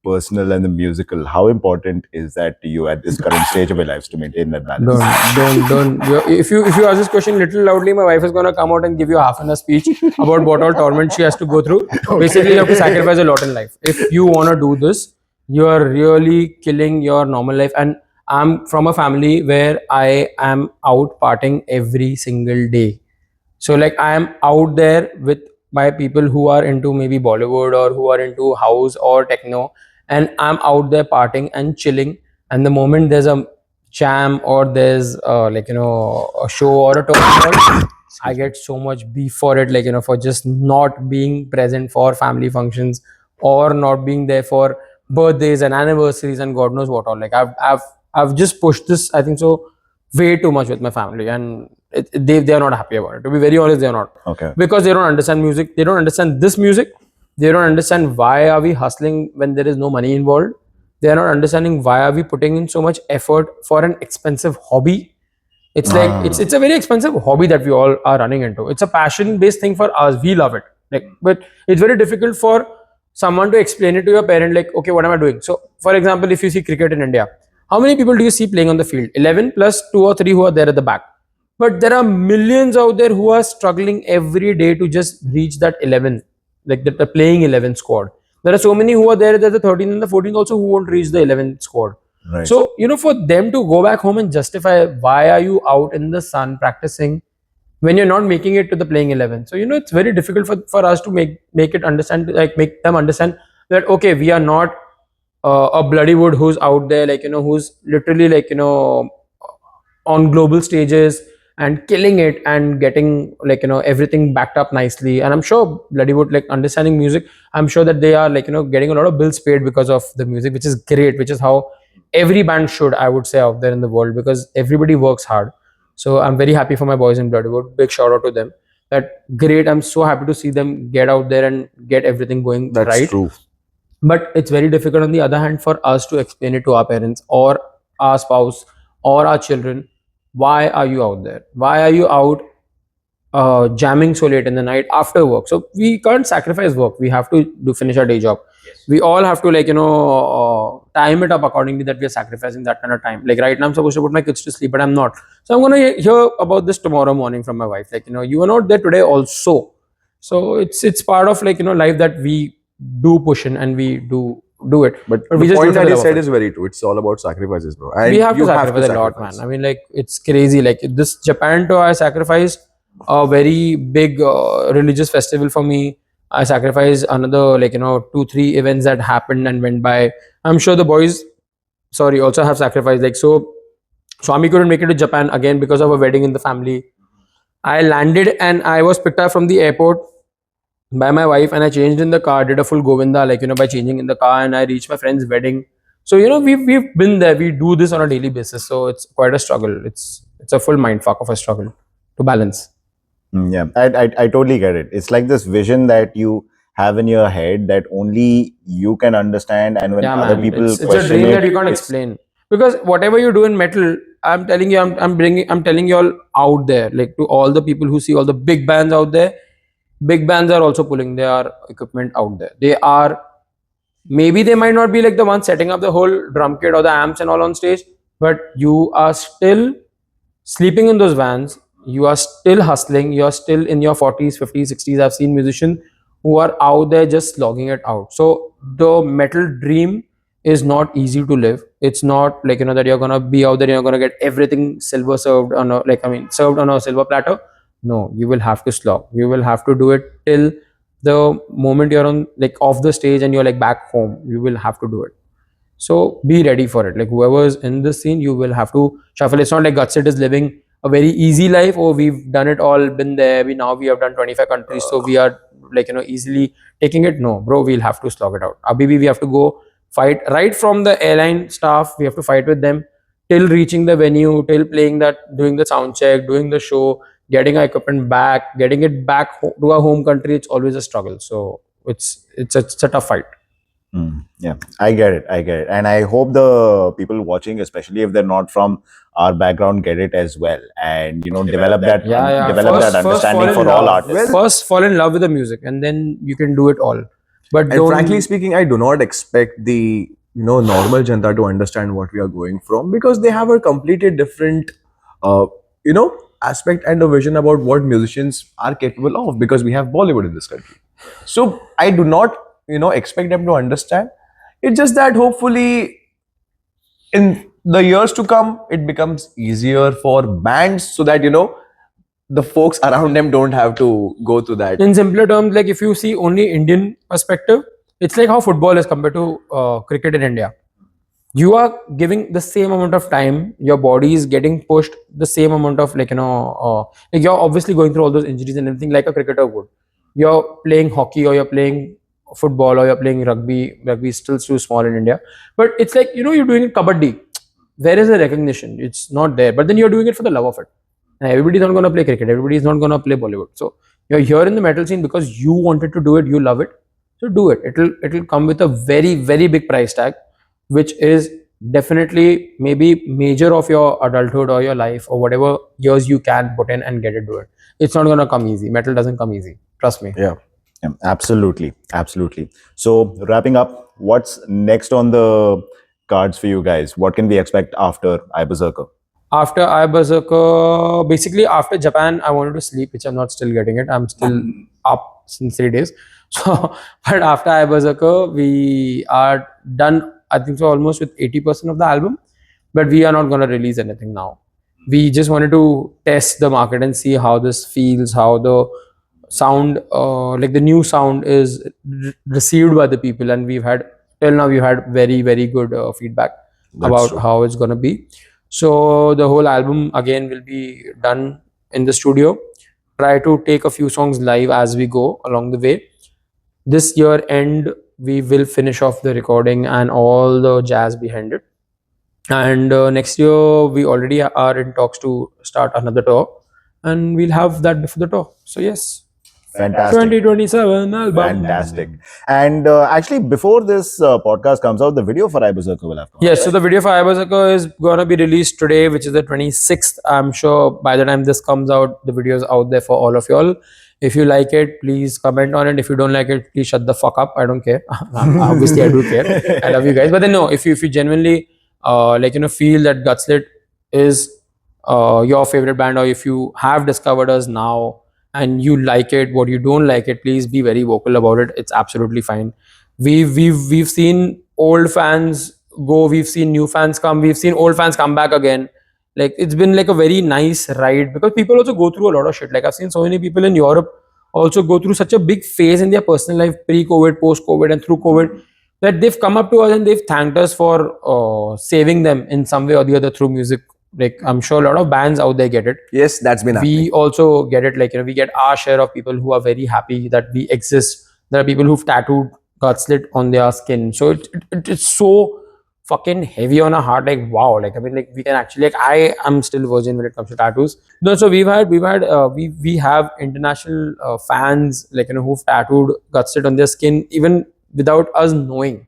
personal and the musical. How important is that to you at this current stage of your lives to maintain that balance? Don't. If you ask this question little loudly, my wife is gonna come out and give you half an hour speech about what all torment she has to go through. Basically, you have to sacrifice a lot in life. If you wanna do this, you are really killing your normal life. And I'm from a family where I am out partying every single day. So like I am out there with my people who are into maybe Bollywood or who are into house or techno, and I'm out there partying and chilling. And the moment there's a jam or there's a show or a tour, I get so much beef for it, for just not being present for family functions or not being there for birthdays and anniversaries and God knows what all. Like I've just pushed this, I think so, way too much with my family, and they are not happy about it. To be very honest, they are not. Okay. Because they don't understand music. They don't understand this music. They don't understand why are we hustling when there is no money involved. They are not understanding why are we putting in so much effort for an expensive hobby. It's like it's a very expensive hobby that we all are running into. It's a passion-based thing for us. We love it. But it's very difficult for someone to explain it to your parent, like, okay, what am I doing? So, for example, if you see cricket in India, how many people do you see playing on the field? 11 plus 2 or 3 who are there at the back. But there are millions out there who are struggling every day to just reach that 11, like the playing 11 squad. There are so many who are there, there's the 13 and the 14 also who won't reach the 11 squad. Right. So, for them to go back home and justify why are you out in the sun practicing when you're not making it to the playing 11. So, it's very difficult for us to make it understand, like make them understand that, okay, we are not a Bloodywood who's out there, who's literally on global stages and killing it and getting everything backed up nicely. And I'm sure Bloodywood, understanding music, I'm sure that they are getting a lot of bills paid because of the music, which is great, which is how every band should, I would say, out there in the world, because everybody works hard. So I'm very happy for my boys in Bloodywood. Big shout out to them. That great. I'm so happy to see them get out there and get everything going right. That's true. But it's very difficult on the other hand for us to explain it to our parents or our spouse or our children. Why are you out there? Why are you out jamming so late in the night after work? So we can't sacrifice work. We have to finish our day job. Yes. We all have to time it up accordingly, that we are sacrificing that kind of time. Like right now I'm supposed to put my kids to sleep, but I'm not. So I'm going to hear about this tomorrow morning from my wife. You are not there today also. So it's part of life that we do push in and we do do it. But we the just do point it for that the you love of said it. is very true. It's all about sacrifices, bro. And We have to you sacrifice a lot, man. I mean, like, it's crazy. Like, this Japan tour, I sacrificed a very big religious festival for me. I sacrificed another, like, 2-3 events that happened and went by. I'm sure the boys, sorry, also have sacrificed. Like, so Swami couldn't make it to Japan again because of a wedding in the family. I landed and I was picked up from the airport by my wife, and I changed in the car, did a full Govinda, like, by changing in the car, and I reached my friend's wedding. So, we've been there. We do this on a daily basis. So it's quite a struggle. It's a full mind fuck of a struggle to balance. Yeah, I totally get it. It's like this vision that you have in your head that only you can understand, and when Yeah, other man. people It's a question dream it, that you can't it's- explain. Because whatever you do in metal, I'm telling you, I'm telling you all out there, like, to all the people who see all the big bands out there. Big bands are also pulling their equipment out there. They are, maybe they might not be like the ones setting up the whole drum kit or the amps and all on stage, but you are still sleeping in those vans. You are still hustling. You are still in your 40s, 50s, 60s. I've seen musicians who are out there just slogging it out. So the metal dream is not easy to live. It's not like, that you're gonna be out there, you're gonna get everything silver served on a, like, I mean, served on a silver platter. No, you will have to slog. You will have to do it till the moment you're on, like, off the stage and you're like back home. You will have to do it. So be ready for it. Like, whoever's in this scene, you will have to shuffle. It's not like Gutslit is living a very easy life. Oh, we've done it all, been there. We have done 25 countries, so we are, like, easily taking it. No, bro, we'll have to slog it out. Abhi, we have to go fight right from the airline staff. We have to fight with them till reaching the venue, till playing that, doing the sound check, doing the show, getting our equipment back, getting it back to our home country. It's always a struggle. So it's a tough fight. Yeah, I get it. And I hope the people watching, especially if they're not from our background, get it as well, and develop that develop that understanding for all artists. First, fall in love with the music, and then you can do it all. But And don't, frankly speaking, I do not expect the normal janta to understand what we are going from, because they have a completely different aspect and a vision about what musicians are capable of, because we have Bollywood in this country. So I do not expect them to understand. It's just that hopefully in the years to come it becomes easier for bands, so that the folks around them don't have to go through that. in simpler terms, like, if you see only Indian perspective, it's like how football is compared to cricket in India. You are giving the same amount of time. Your body is getting pushed the same amount of, like, like, you're obviously going through all those injuries and everything like a cricketer would. You're playing hockey, or you're playing football, or you're playing rugby. Rugby is still too small in India, but it's like, you're doing it kabaddi. Where is the recognition? It's not there. But then you're doing it for the love of it. And everybody's not going to play cricket. Everybody's not going to play Bollywood. So you're here in the metal scene because you wanted to do it. You love it. So do it. It'll come with a very, very big price tag, which is definitely maybe major of your adulthood or your life or whatever years you can put in and get it to it. It's not going to come easy. Metal doesn't come easy. Trust me. Yeah, absolutely. So wrapping up, what's next on the cards for you guys? What can we expect after Berzerker? After Berzerker, basically after Japan, I wanted to sleep, which I'm not still getting it. I'm still up since 3 days. So, but after Berzerker, we are done, I think so, almost with 80% of the album. But we are not going to release anything now. We just wanted to test the market and see how this feels, how the sound, like the new sound is received by the people. And till now, we've had very, very good feedback about true. how it's going to be. So the whole album again will be done in the studio. Try to take a few songs live as we go along the way. This year end, we will finish off the recording and all the jazz behind it. And next year, we already are in talks to start another tour, and we'll have that before the tour. So yes, Fantastic. 2027 album. Fantastic. And actually, before this podcast comes out, the video for Berzerker will have come out, Yes, right? so the video for Berzerker is gonna be released today, which is the 26th. I'm sure by the time this comes out, the video is out there for all of y'all. If you like it, please comment on it. If you don't like it, please shut the fuck up. I don't care. Obviously, I do care. I love you guys. But then no, if you genuinely feel that Gutslit is your favorite band, or if you have discovered us now and you like it, what you don't like it, please be very vocal about it. It's absolutely fine. We've seen old fans go, we've seen new fans come, we've seen old fans come back again. Like it's been like a very nice ride because people also go through a lot of shit. Like I've seen so many people in Europe also go through such a big phase in their personal life, pre-COVID, post-COVID, and through COVID, that they've come up to us and they've thanked us for saving them in some way or the other through music. Like I'm sure a lot of bands out there get it. Yes, that's been happening. We also get it. Like, we get our share of people who are very happy that we exist. There are people who've tattooed Gutslit on their skin. So it's so fucking heavy on our heart. Like, wow. Like, I mean, like, we can actually, like, I am still virgin when it comes to tattoos. No, so we have international fans, like, who've tattooed Gutslit on their skin even without us knowing.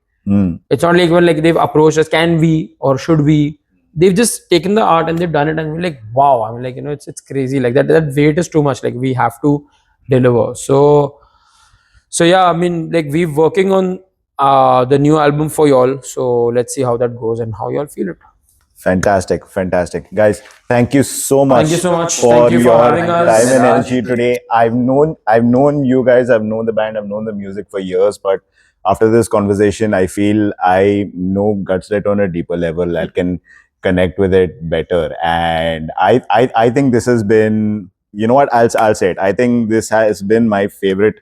It's not like when like they've approached us, can we or should we? They've just taken the art and they've done it, and we're like, wow. I mean, like, it's crazy. Like that weight is too much. Like, we have to deliver. So yeah, I mean, like, we're working on the new album for y'all. So let's see how that goes and how y'all feel it. Fantastic, guys. Thank you so much. Thank you so much. for Thank you for your having us. time and energy today. I've known you guys. I've known the band. I've known the music for years. But after this conversation, I feel I know Gutslit on a deeper level. I can connect with it better. And I think this has been. You know what? I'll say it. I think this has been my favorite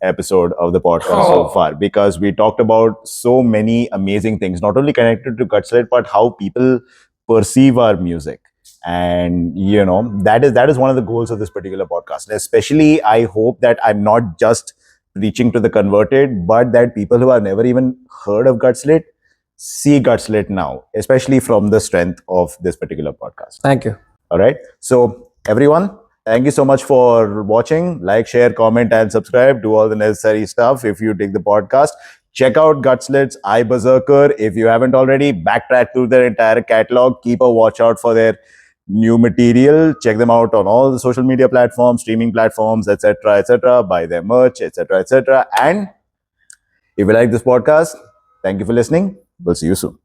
episode of the podcast so far, because we talked about so many amazing things, not only connected to Gutslit, but how people perceive our music. And that is one of the goals of this particular podcast. Especially, I hope that I'm not just reaching to the converted, but that people who have never even heard of Gutslit see Gutslit now, especially from the strength of this particular podcast. Thank you. All right. So everyone, thank you so much for watching. Like, share, comment, and subscribe. Do all the necessary stuff if you dig the podcast. Check out Gutslit's Berzerker. If you haven't already, backtrack through their entire catalog. Keep a watch out for their new material. Check them out on all the social media platforms, streaming platforms, etc., etc. Buy their merch, etc., etc. And if you like this podcast, thank you for listening. We'll see you soon.